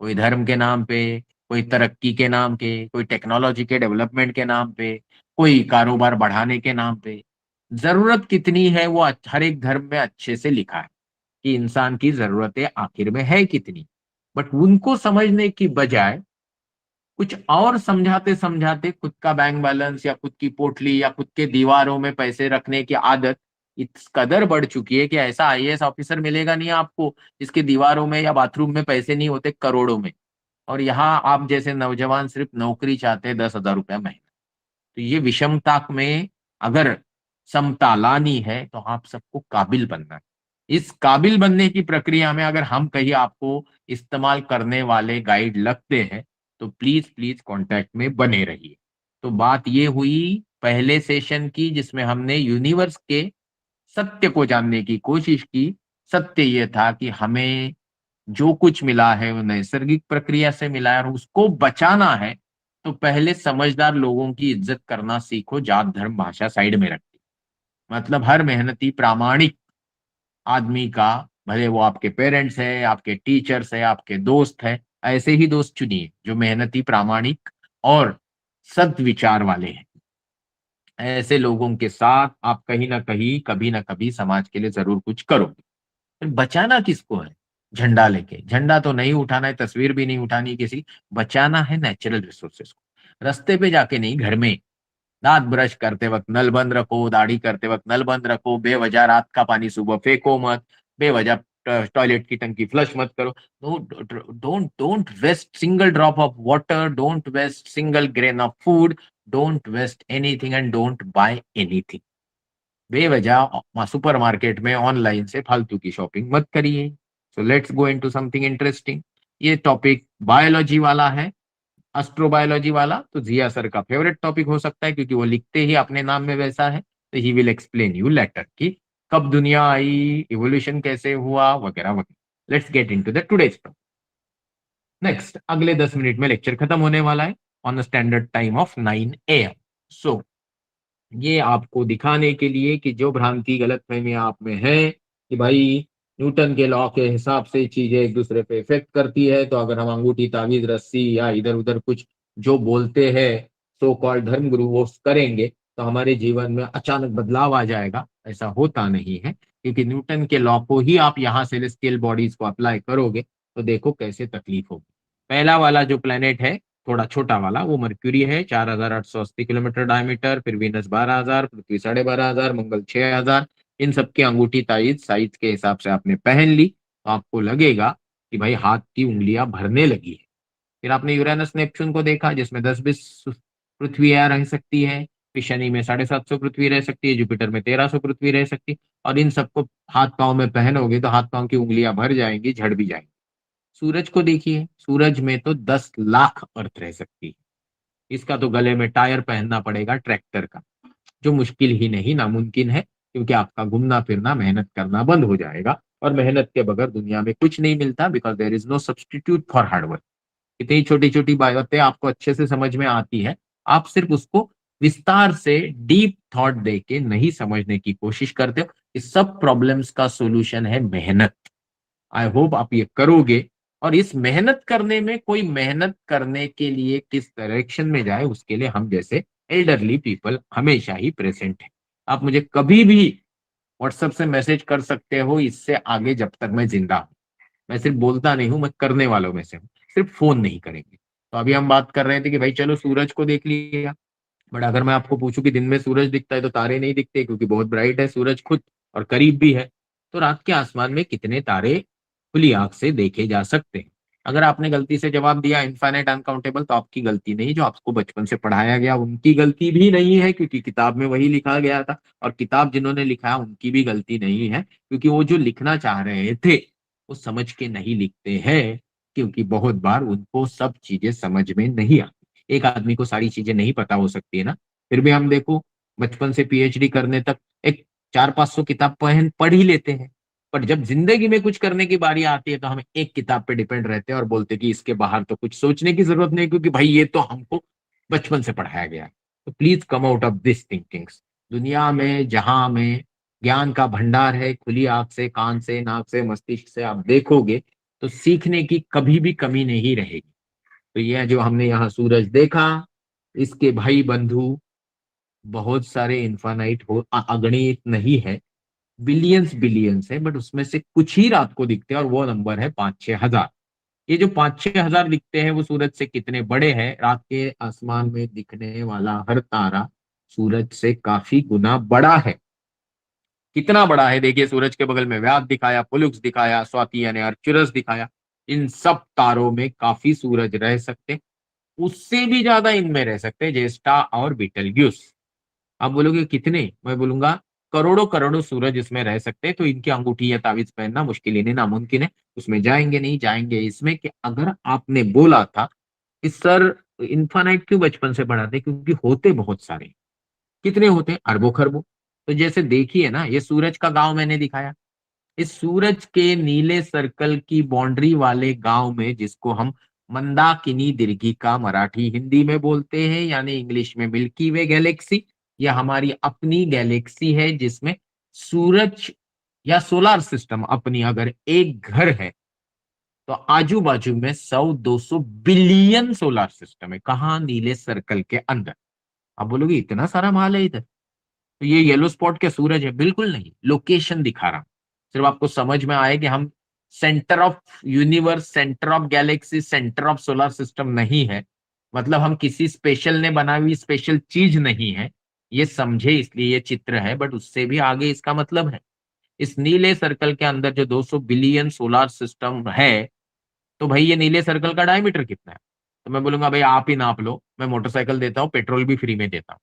कोई धर्म के नाम पे, कोई तरक्की के नाम पे, कोई टेक्नोलॉजी के डेवलपमेंट के नाम पे, कोई कारोबार बढ़ाने के नाम पे। जरूरत कितनी है वो हर एक धर्म में अच्छे से लिखा है कि इंसान की जरूरतें आखिर में है कितनी। बट उनको समझने की बजाय कुछ और समझाते समझाते खुद का बैंक बैलेंस या खुद की पोटली या खुद के दीवारों में पैसे रखने की आदत इस कदर बढ़ चुकी है कि ऐसा आईएएस ऑफिसर मिलेगा नहीं आपको जिसके दीवारों में या बाथरूम में पैसे नहीं होते करोड़ों में। और यहाँ आप जैसे नौजवान सिर्फ नौकरी चाहते हैं, 10,000 रुपया महीना। तो ये विषमता में अगर समता लानी है तो आप सबको काबिल बनना है। इस काबिल बनने की प्रक्रिया में अगर हम कहीं आपको इस्तेमाल करने वाले गाइड लगते हैं तो प्लीज प्लीज कांटेक्ट में बने रहिए। तो बात ये हुई पहले सेशन की जिसमें हमने यूनिवर्स के सत्य को जानने की कोशिश की। सत्य ये था कि हमें जो कुछ मिला है वो नैसर्गिक प्रक्रिया से मिला है और उसको बचाना है तो पहले समझदार लोगों की इज्जत करना सीखो, जात धर्म भाषा साइड में रख के। मतलब हर मेहनती प्रामाणिक आदमी का, भले वो आपके पेरेंट्स है, आपके टीचर्स है, आपके दोस्त है, ऐसे ही दोस्त चुनिए जो मेहनती प्रामाणिक और सद विचार वाले हैं। ऐसे लोगों के साथ आप कहीं ना कहीं कभी ना कभी समाज के लिए जरूर कुछ करोगे। फिर बचाना किसको है? झंडा लेके झंडा तो नहीं उठाना है, तस्वीर भी नहीं उठानी किसी। बचाना है नेचुरल रिसोर्सेस को। रास्ते पे जाके नहीं, घर में दांत ब्रश करते वक्त नल बंद रखो, दाढ़ी करते वक्त नल बंद रखो, बेवजह रात का पानी सुबह फेंको मत, बेवजह टॉयलेट की टंकी फ्लश मत करो। Don't waste single drop of water, don't waste single grain of food, don't waste anything and don't buy anything. बेवजह सुपर मार्केट में ऑनलाइन से फालतू की शॉपिंग मत करिए। So let's go into something interesting. ये टॉपिक बायोलॉजी वाला है, एस्ट्रोबायोलॉजी वाला, तो जिया सर का फेवरेट टॉपिक हो सकता है क्योंकि वो लिखते ही अपने नाम में वैसा है। तो he will explain you later कि कब दुनिया आई, इवोल्यूशन कैसे हुआ, वगैरह वगैरह। Let's get into the today's topic. Next, अगले 10 मिनट में लेक्चर खत्म होने वाला है on standard time of 9 AM। सो ये आपको दिखाने के लिए कि जो भ्रांति गलतफहमी आप में है कि भाई न्यूटन के लॉ के हिसाब से चीजें एक दूसरे पे इफेक्ट करती है, तो अगर हम अंगूठी ताबीज रस्सी या इधर उधर कुछ जो बोलते हैं सो कॉल्ड धर्मगुरु वो करेंगे तो हमारे जीवन में अचानक बदलाव आ जाएगा, ऐसा होता नहीं है। क्योंकि न्यूटन के लॉ को ही आप यहाँ सेलेस्टियल बॉडीज को अप्लाई करोगे तो देखो कैसे तकलीफ होगी। पहला वाला जो प्लेनेट है थोड़ा छोटा वाला वो मर्क्यूरी है, 4880 किलोमीटर डायमीटर, फिर वीनस 12,000, पृथ्वी 12,500, मंगल 6,000। इन सबके अंगूठी ताइज साइज के हिसाब से आपने पहन ली तो आपको लगेगा कि भाई हाथ की उंगलियां भरने लगी है। फिर आपने यूरेनस नेपच्यून को देखा जिसमें 10-20 पृथ्वियां रह सकती है, फिर शनि में 750 पृथ्वी रह सकती है, जुपिटर में 1300 पृथ्वी रह सकती है। और इन सबको हाथ पांव में पहनोगे तो हाथ पांव की उंगलियां भर जाएंगी, झड़ भी जाएंगी। सूरज को देखिए, सूरज में तो 10 लाख अर्थ रह सकती है। इसका तो गले में टायर पहनना पड़ेगा ट्रैक्टर का, जो मुश्किल ही नहीं नामुमकिन है क्योंकि आपका घूमना फिरना मेहनत करना बंद हो जाएगा। और मेहनत के बगैर दुनिया में कुछ नहीं मिलता, because there is no substitute for hard work. इतनी छोटी छोटी बातें आपको अच्छे से समझ में आती है, आप सिर्फ उसको विस्तार से डीप थॉट दे के नहीं समझने की कोशिश करते हो। इस सब प्रॉब्लम्स का सोल्यूशन है मेहनत। आई होप आप ये करोगे। और इस मेहनत करने में कोई मेहनत करने के लिए किस डायरेक्शन में जाए उसके लिए हम जैसे एल्डरली पीपल हमेशा ही प्रेजेंट है। आप मुझे कभी भी व्हाट्सएप से मैसेज कर सकते हो, इससे आगे जब तक मैं जिंदा हूं। मैं सिर्फ बोलता नहीं हूं, मैं करने वालों में से हूँ। सिर्फ फोन नहीं करेंगे। तो अभी हम बात कर रहे थे कि भाई चलो सूरज को देख लिया, बट अगर मैं आपको पूछूं कि दिन में सूरज दिखता है तो तारे नहीं दिखते क्योंकि बहुत ब्राइट है सूरज खुद और करीब भी है। तो रात के आसमान में कितने तारे खुली आंख से देखे जा सकते हैं? अगर आपने गलती से जवाब दिया इनफाइनाइट अनकाउंटेबल, तो आपकी गलती नहीं, जो आपको बचपन से पढ़ाया गया उनकी गलती भी नहीं है क्योंकि किताब में वही लिखा गया था। और किताब जिन्होंने लिखा है उनकी भी गलती नहीं है क्योंकि वो जो लिखना चाह रहे थे वो समझ के नहीं लिखते हैं, क्योंकि बहुत बार उनको सब चीजें समझ में नहीं आती। एक आदमी को सारी चीजें नहीं पता हो सकती है ना, फिर भी हम देखो बचपन से PhD करने तक एक 400-500 किताब पढ़ ही लेते हैं। पर जब जिंदगी में कुछ करने की बारी आती है तो हम एक किताब पे डिपेंड रहते हैं और बोलते हैं कि इसके बाहर तो कुछ सोचने की जरूरत नहीं क्योंकि भाई ये तो हमको बचपन से पढ़ाया गया है। तो please come out of this thinkings. दुनिया में जहां में ज्ञान का भंडार है, खुली आंख से, कान से, नाक से, मस्तिष्क से आप देखोगे तो सीखने की कभी भी कमी नहीं रहेगी। तो यह जो हमने यहाँ सूरज देखा, इसके भाई बंधु बहुत सारे इन्फानाइट हो, अगणित नहीं है, बिलियंस बिलियंस है, बट उसमें से कुछ ही रात को दिखते हैं और वो नंबर है 5-6 हजार। ये जो 5-6 हजार दिखते हैं वो सूरज से कितने बड़े हैं? रात के आसमान में दिखने वाला हर तारा सूरज से काफी गुना बड़ा है। कितना बड़ा है देखिए, सूरज के बगल में व्याध दिखाया, पुलुक्स दिखाया, स्वाति यानी अर्चुरस दिखाया। इन सब तारों में काफी सूरज रह सकते, उससे भी ज्यादा इनमें रह सकते ज्येष्ठा और बीटलग्यूस। आप बोलोगे कितने? मैं बोलूंगा करोड़ों करोड़ों सूरज इसमें रह सकते हैं। तो इनकी अंगूठी या ताबीज पहनना मुश्किल ही नहीं, नामुमकिन है। उसमें जाएंगे नहीं, जाएंगे इसमें कि अगर आपने बोला था कि सर इन्फानाइट क्यों बचपन से पढ़ाते, क्योंकि होते बहुत सारे। कितने होते हैं? अरबों खरबों। तो जैसे देखिए ना, ये सूरज का गांव मैंने दिखाया, इस सूरज के नीले सर्कल की बाउंड्री वाले गांव में, जिसको हम मंदाकिनी दीर्घिका मराठी हिंदी में बोलते हैं, यानी इंग्लिश में मिल्की वे गैलेक्सी, यह हमारी अपनी गैलेक्सी है, जिसमें सूरज या सोलर सिस्टम अपनी अगर एक घर है, तो आजू बाजू में 100-200 बिलियन सोलर सिस्टम है। कहाँ? नीले सर्कल के अंदर। आप बोलोगे इतना सारा माल है इधर, तो ये येलो स्पॉट क्या सूरज है? बिल्कुल नहीं, लोकेशन दिखा रहा हूं, सिर्फ आपको समझ में आए कि हम centre of universe, centre of Galaxy, centre of solar system नहीं है, मतलब हम किसी स्पेशल ने बनाई हुई स्पेशल चीज नहीं है, ये समझे इसलिए ये चित्र है, बट उससे भी आगे इसका मतलब है। इस नीले सर्कल के अंदर जो 200 बिलियन सोलर सिस्टम है, तो भाई ये नीले सर्कल का डायमीटर कितना है? तो मैं बोलूंगा भाई आप ही नाप लो, मैं मोटरसाइकिल देता हूँ, पेट्रोल भी फ्री में देता हूँ।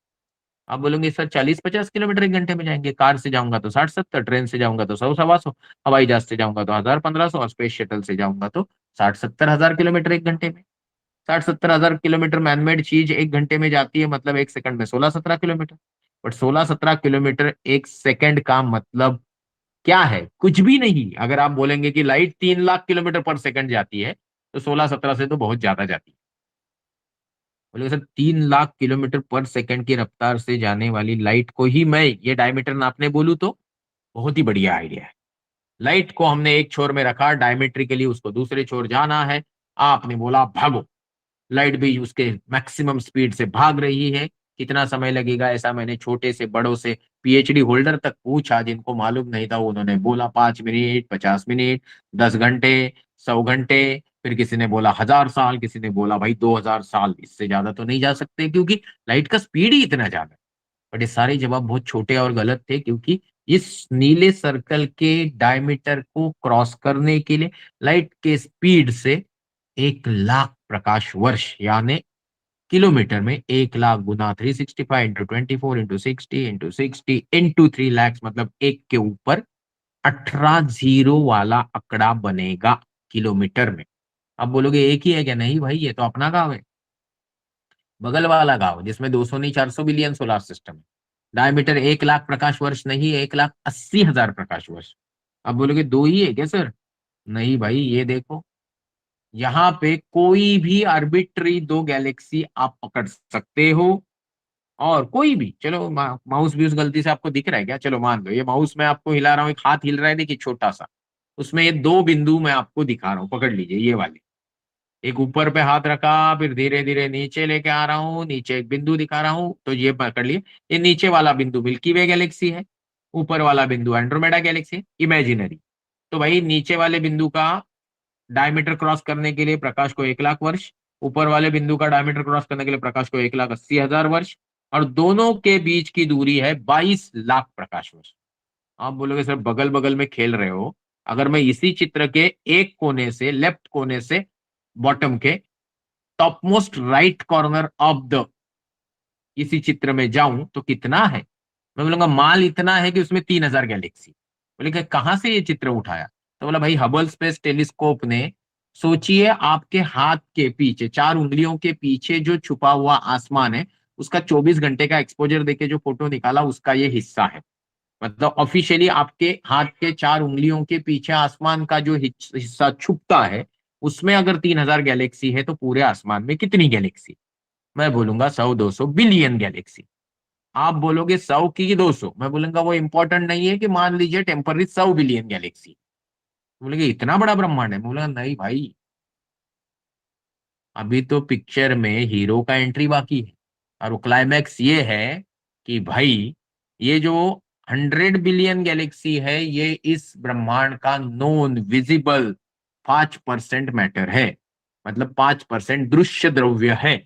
आप बोलेंगे सर 40-50 किलोमीटर एक घंटे में जाएंगे, कार से जाऊंगा तो 60-70, ट्रेन से जाऊंगा तो 100-125, हवाई जहाज से जाऊंगा तो 1000-1500, और स्पेस शटल से जाऊंगा तो 60-70 हजार किलोमीटर एक घंटे में। 60-70 हजार किलोमीटर मैनमेड चीज एक घंटे में जाती है, मतलब एक सेकंड में 16-17 किलोमीटर। बट 16-17 किलोमीटर एक सेकंड का मतलब क्या है? कुछ भी नहीं। अगर आप बोलेंगे कि लाइट 3 लाख किलोमीटर पर सेकंड जाती है, तो 16-17 से तो बहुत ज्यादा जाती है। बोले सर 3 लाख किलोमीटर पर सेकंड की रफ्तार से जाने वाली लाइट को ही मैं ये डायमीटर नापने बोलूं, तो बहुत ही बढ़िया आइडिया है। लाइट को हमने एक छोर में रखा, डायमेट्रिकली उसको दूसरे छोर जाना है, आपने बोला भागो, लाइट भी उसके मैक्सिमम स्पीड से भाग रही है। कितना समय लगेगा? ऐसा मैंने छोटे से बड़ों से पीएचडी होल्डर तक पूछा, जिनको मालूम नहीं था, उन्होंने बोला 5 मिनट, 50 मिनट, 10 घंटे, 100 घंटे, फिर किसी ने बोला 1000 साल, किसी ने बोला भाई 2000 साल, इससे ज्यादा तो नहीं जा सकते क्योंकि लाइट का स्पीड ही इतना ज्यादा है। बट ये सारे जवाब बहुत छोटे और गलत थे, क्योंकि इस नीले सर्कल के डायमीटर को क्रॉस करने के लिए लाइट के स्पीड से 1 लाख प्रकाश वर्ष, यानी किलोमीटर में 1 लाख गुना 365 × 24 × 60 × 60 × 3 लैक्स, मतलब एक के ऊपर 18 जीरो वाला आंकड़ा बनेगा किलोमीटर में। अब बोलोगे एक ही है क्या? नहीं भाई, ये तो अपना गांव है, बगल वाला गांव, जिसमें 200 नहीं 400 बिलियन सोलर सिस्टम है। डायमीटर 1 लाख प्रकाश वर्ष नहीं है, 1,80,000 प्रकाश वर्ष। अब बोलोगे दो ही है क्या सर? नहीं भाई, ये देखो, यहाँ पे कोई भी आर्बिट्री दो गैलेक्सी आप पकड़ सकते हो, और कोई भी, चलो माउस भी उस गलती से आपको दिख रहा है क्या? चलो मान लो ये माउस मैं आपको हिला रहा हूँ, एक हाथ हिल रहा है, देखिए छोटा सा, उसमें ये दो बिंदु मैं आपको दिखा रहा हूँ, पकड़ लीजिए ये वाले। एक ऊपर पे हाथ रखा, फिर धीरे धीरे नीचे लेके आ रहा हूँ, नीचे एक बिंदु दिखा रहा हूँ, तो ये पकड़ लिए, ये नीचे वाला बिंदु मिल्की वे गैलेक्सी है, ऊपर वाला बिंदु एंड्रोमेडा गैलेक्सी, इमेजिनरी। तो भाई नीचे वाले बिंदु का डायमीटर क्रॉस करने के लिए प्रकाश को 1 लाख वर्ष, ऊपर वाले बिंदु का डायमीटर क्रॉस करने के लिए प्रकाश को 1,80,000 वर्ष, और दोनों के बीच की दूरी है 22 लाख प्रकाश वर्ष। आप बोलोगे सर बगल बगल में खेल रहे हो, अगर मैं इसी चित्र के एक कोने से, लेफ्ट कोने से, बॉटम के top most right corner of the इसी चित्र में जाऊं तो कितना है? मैं बोलूंगा माल इतना है कि उसमें 3,000 गैलेक्सी। बोले कि कहां से ये चित्र उठाया? तो बोला भाई हबल स्पेस टेलीस्कोप ने, सोचिए आपके हाथ के पीछे, 4 उंगलियों के पीछे जो छुपा हुआ आसमान है, उसका 24 घंटे का एक्सपोजर देके जो फोटो निकाला, उसका ये हिस्सा है। मतलब ऑफिशियली आपके हाथ के 4 उंगलियों के पीछे आसमान का जो हिस्सा छुपता है, उसमें अगर 3,000 गैलेक्सी है, तो पूरे आसमान में कितनी गैलेक्सी? मैं बोलूंगा 100-200 बिलियन गैलेक्सी। आप बोलोगे 100 की 200, मैं बोलूंगा वो इंपॉर्टेंट नहीं है, कि मान लीजिए टेम्पररी 100 बिलियन गैलेक्सी। बोलेंगे इतना बड़ा ब्रह्मांड है? मैं बोला नहीं भाई, अभी तो पिक्चर में हीरो का एंट्री बाकी है, और वो क्लाइमैक्स ये है कि भाई ये जो 100 बिलियन गैलेक्सी है, ये इस ब्रह्मांड का नॉन विजिबल 5% मैटर है, मतलब 5% दृश्य द्रव्य है।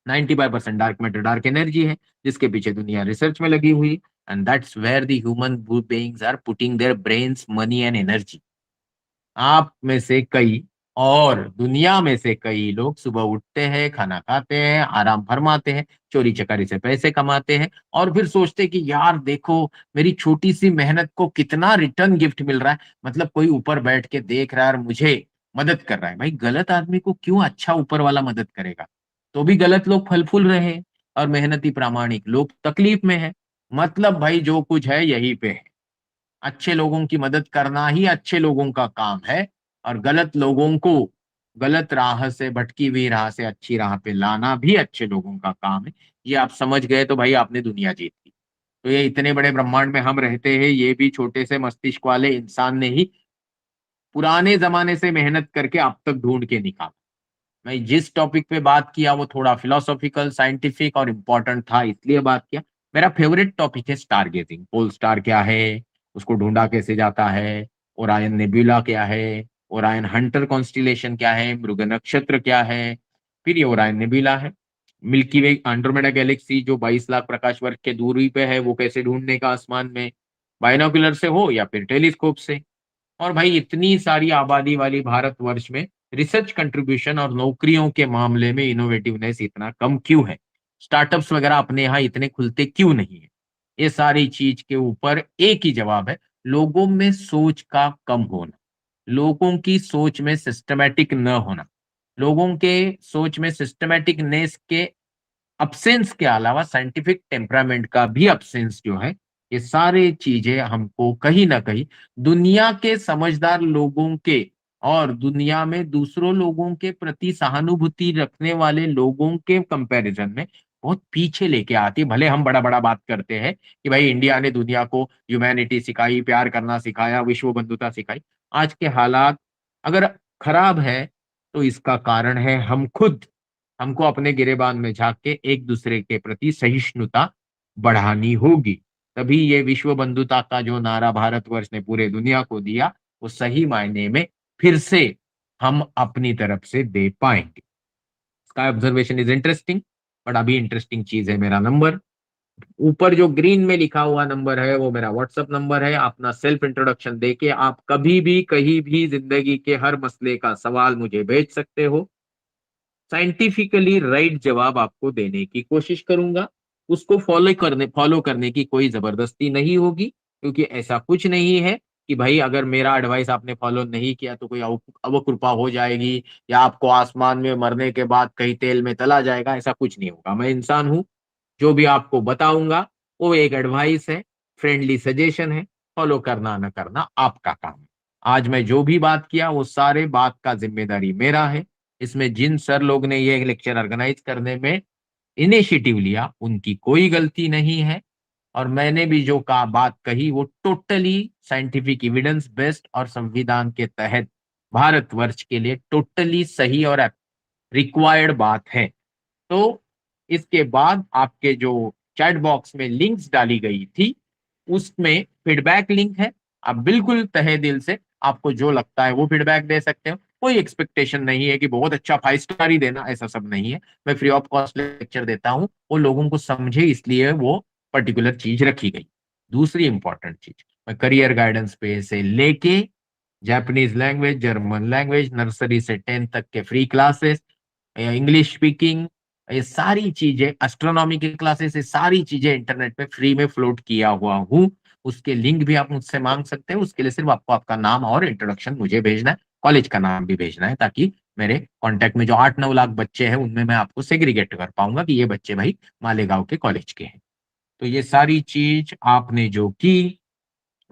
95% डार्क मैटर, डार्क एनर्जी है, जिसके पीछे दुनिया रिसर्च में लगी हुई, and that's where the human beings are putting their brains, money and energy. आप में से कई और दुनिया में से कई लोग सुबह उठते हैं, खाना खाते हैं, आराम फरमाते हैं, चोरी चकारी से पैसे कमाते हैं, और फिर सोचते हैं कि यार देखो मेरी छोटी सी मेहनत को कितना रिटर्न गिफ्ट मिल रहा है, मतलब कोई ऊपर बैठ के देख रहा है और मुझे मदद कर रहा है। भाई गलत आदमी को क्यों अच्छा ऊपर वाला मदद करेगा? तो भी गलत लोग फल फूल रहे हैं। और मेहनती प्रामाणिक लोग तकलीफ में है। मतलब भाई जो कुछ है यही पे है। अच्छे लोगों की मदद करना ही अच्छे लोगों का काम है, और गलत लोगों को गलत राह से, भटकी हुई राह से अच्छी राह पे लाना भी अच्छे लोगों का काम है। ये आप समझ गए तो भाई आपने दुनिया जीत ली। तो ये इतने बड़े ब्रह्मांड में हम रहते हैं, ये भी छोटे से मस्तिष्क वाले इंसान ने ही पुराने जमाने से मेहनत करके अब तक ढूंढ के निकाला। मैं जिस टॉपिक पे बात किया वो थोड़ा फिलोसॉफिकल, साइंटिफिक और इम्पोर्टेंट था, इसलिए बात किया। मेरा फेवरेट टॉपिक है स्टार गेजिंग। पोल स्टार क्या है, उसको ढूंढा कैसे जाता है, ओरायन नेब्यूला क्या है, ओरायन हंटर कॉन्स्टिलेशन क्या है, मृग नक्षत्र क्या है, फिर ये ओरायन नेब्यूला है। मिल्की वे एंड्रोमेडा गैलेक्सी जो 22 लाख प्रकाश वर्ष के दूरी पे है, वो कैसे ढूंढने का आसमान में, बाइनोकुलर से हो या फिर टेलीस्कोप से। और भाई इतनी सारी आबादी वाली भारतवर्ष में रिसर्च कंट्रीब्यूशन और नौकरियों के मामले में इनोवेटिवनेस इतना कम क्यों है, स्टार्टअप्स वगैरह अपने यहाँ इतने खुलते क्यों नहीं है। ये सारी चीज के ऊपर एक ही जवाब है, लोगों में सोच का कम होना, लोगों की सोच में सिस्टमैटिक न होना, लोगों के सोच में सिस्टमैटिकनेस के अब्सेंस के अलावा साइंटिफिक टेम्परामेंट का भी अब्सेंस जो है। ये सारे चीजें हमको कहीं ना कहीं दुनिया के समझदार लोगों के और दुनिया में दूसरों लोगों के प्रति सहानुभूति रखने वाले लोगों के कंपैरिजन में बहुत पीछे लेके आती है। भले हम बड़ा बड़ा बात करते हैं कि भाई इंडिया ने दुनिया को ह्यूमैनिटी सिखाई, प्यार करना सिखाया, विश्व बंधुता सिखाई। आज के हालात अगर खराब है तो इसका कारण है हम खुद। हमको अपने गिरेबान में झांक के एक दूसरे के प्रति सहिष्णुता बढ़ानी होगी, तभी ये विश्व बंधुता का जो नारा भारतवर्ष ने पूरे दुनिया को दिया वो सही मायने में फिर से हम अपनी तरफ से दे पाएंगे। Sky observation is interesting, but अभी इंटरेस्टिंग चीज है मेरा नंबर। ऊपर जो ग्रीन में लिखा हुआ नंबर है वो मेरा व्हाट्सएप नंबर है। अपना सेल्फ इंट्रोडक्शन देके आप कभी भी कहीं भी जिंदगी के हर मसले का सवाल मुझे भेज सकते हो। साइंटिफिकली राइट जवाब आपको देने की कोशिश करूंगा। उसको फॉलो करने की कोई जबरदस्ती नहीं होगी, क्योंकि ऐसा कुछ नहीं है कि भाई अगर मेरा एडवाइस आपने फॉलो नहीं किया तो कोई अवकृपा हो जाएगी या आपको आसमान में मरने के बाद कहीं तेल में तला जाएगा। ऐसा कुछ नहीं होगा। मैं इंसान हूं, जो भी आपको बताऊंगा वो एक एडवाइस है, फ्रेंडली सजेशन है। फॉलो करना न करना आपका काम है। आज मैं जो भी बात किया वो सारे बात का जिम्मेदारी मेरा है। इसमें जिन सर लोग ने ये लेक्चर ऑर्गेनाइज करने में इनिशिएटिव लिया उनकी कोई गलती नहीं है। और मैंने भी जो कहा बात कही वो टोटली साइंटिफिक एविडेंस बेस्ड और संविधान के तहत भारतवर्ष के लिए टोटली सही और रिक्वायर्ड बात है। तो इसके बाद आपके जो चैट बॉक्स में लिंक्स डाली गई थी उसमें फीडबैक लिंक है। आप बिल्कुल तहे दिल से आपको जो लगता है वो फीडबैक दे सकते हो। कोई एक्सपेक्टेशन नहीं है कि बहुत अच्छा 5 स्टार ही देना, ऐसा सब नहीं है। मैं फ्री ऑफ कॉस्ट लेक्चर देता हूँ, वो लोगों को समझे इसलिए वो पर्टिकुलर चीज रखी गई। दूसरी इंपॉर्टेंट चीज, मैं करियर गाइडेंस पे से लेके Japanese language, German language, nursery से 10th तक के फ्री क्लासेस, इंग्लिश स्पीकिंग, ये सारी चीजें, एस्ट्रोनॉमी की क्लासेस, ये सारी चीजें इंटरनेट पे फ्री में फ्लोट किया हुआ हूँ। उसके लिंक भी आप मुझसे मांग सकते हैं। उसके लिए सिर्फ आपको आपका नाम और इंट्रोडक्शन मुझे भेजना है, कॉलेज का नाम भी भेजना है, ताकि मेरे कांटेक्ट में जो 8-9 लाख बच्चे हैं उनमें मैं आपको सेग्रीगेट कर पाऊंगा कि ये बच्चे भाई मालेगांव के कॉलेज के हैं। तो ये सारी चीज आपने जो की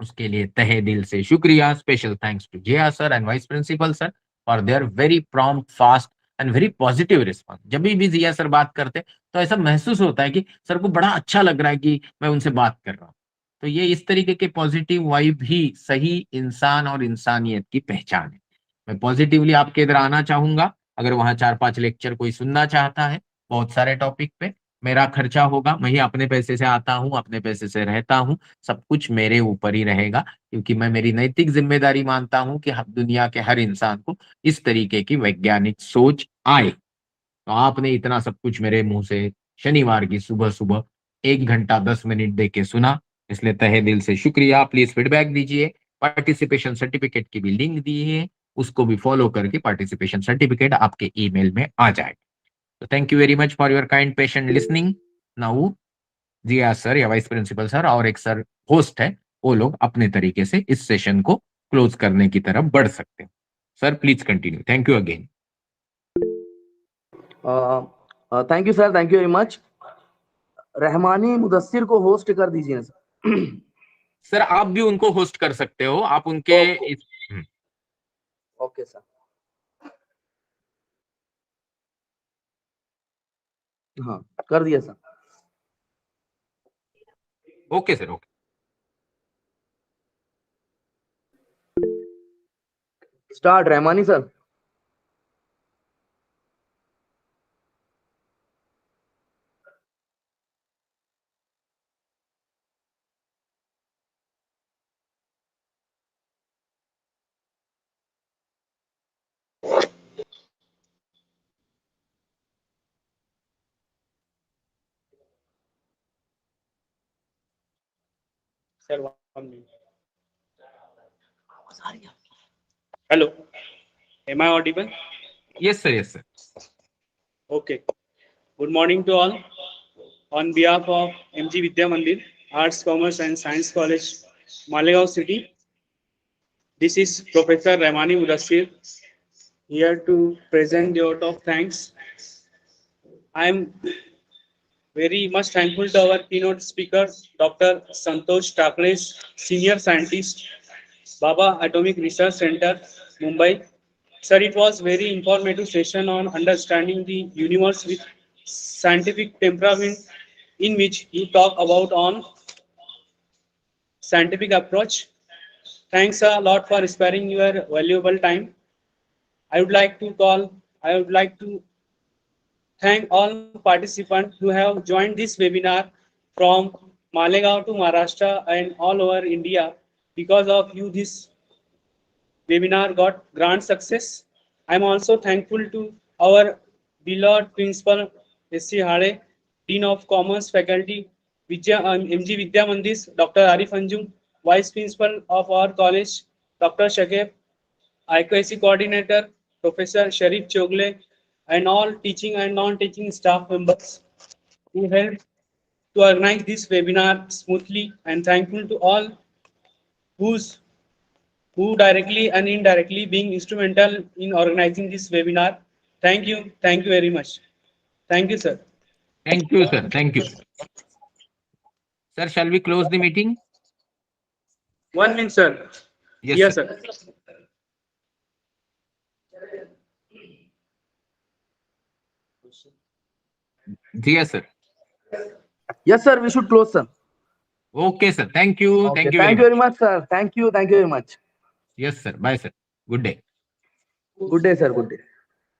उसके लिए तहे दिल से शुक्रिया। Special thanks to Zia sir and vice principal sir for their very prompt, fast and very positive response. जब भी जिया सर बात करते तो ऐसा महसूस होता है कि सर को बड़ा अच्छा लग रहा है कि मैं उनसे बात कर रहा हूँ। तो ये इस तरीके के पॉजिटिव वाइब ही सही इंसान और इंसानियत की पहचान है। मैं पॉजिटिवली आपके इधर आना चाहूंगा। अगर वहां 4-5 लेक्चर कोई सुनना चाहता है बहुत सारे टॉपिक पे, मेरा खर्चा होगा। मैं ही अपने पैसे से आता हूँ, अपने पैसे से रहता हूँ, सब कुछ मेरे ऊपर ही रहेगा, क्योंकि मैं मेरी नैतिक जिम्मेदारी मानता हूं कि दुनिया के हर इंसान को इस तरीके की वैज्ञानिक सोच आए। तो आपने इतना सब कुछ मेरे मुंह से शनिवार की सुबह सुबह 1 घंटा 10 मिनट दे के सुना, इसलिए तहे दिल से शुक्रिया। प्लीज फीडबैक दीजिए। पार्टिसिपेशन सर्टिफिकेट की भी लिंक दी है, उसको भी फॉलो करके पार्टिसिपेशन सर्टिफिकेट आपके ईमेल में आ जाएगा। तो thank you very much for your kind patient listening. Now Zia sir या वाइस प्रिंसिपल सर और एक सर होस्ट है, वो लोग अपने तरीके से इस सेशन को क्लोज करने की तरफ बढ़ सकते हैं। Sir please continue. Thank you again. Thank you, sir. Thank you very much. Rahmani Mudassir को होस्ट कर दीजिए सर। सर आप भी उनको होस्ट कर सकते हो, आप उनके ओके सर। हाँ कर दिया sir. Okay sir, okay. Start Rahmani sir. Sir, 1 minute. Hello, am I audible? Yes sir, yes sir. Okay. Good morning to all. On behalf of MG Vidya Mandir, Arts, Commerce and Science College, Malegaon City, this is Professor Rahmani Mudassir here to present the vote of thanks. I am very much thankful to our keynote speaker, Dr. Santosh Takle, Senior Scientist, Baba Atomic Research Center, Mumbai. Sir, it was very informative session on understanding the universe with scientific temperament, in which you talk about on scientific approach. Thanks a lot for sparing your valuable time. I would like to thank all participants who have joined this webinar from Malegaon to Maharashtra and all over India. Because of you, this webinar got grand success. I'm also thankful to our beloved principal, S.C. Hade, Dean of Commerce Faculty, MG Vidya Mandir, Dr. Arif Anjum, Vice Principal of our college, Dr. Shakib, IQAC Coordinator, Professor Sharif Chogle, and all teaching and non-teaching staff members who helped to organize this webinar smoothly, and thankful to all whose who directly and indirectly being instrumental in organizing this webinar. Thank you. Thank you very much. Thank you, sir. Thank you, sir. Thank you. Sir, shall we close the meeting? 1 minute, sir. Yes, sir. sir. Yes, sir. Yes sir, we should close sir. Okay, sir. Thank you. Okay, Thank you thank you very very much. much sir. Thank you very much. Yes, sir. Bye, sir. Good day. Good day sir, good day.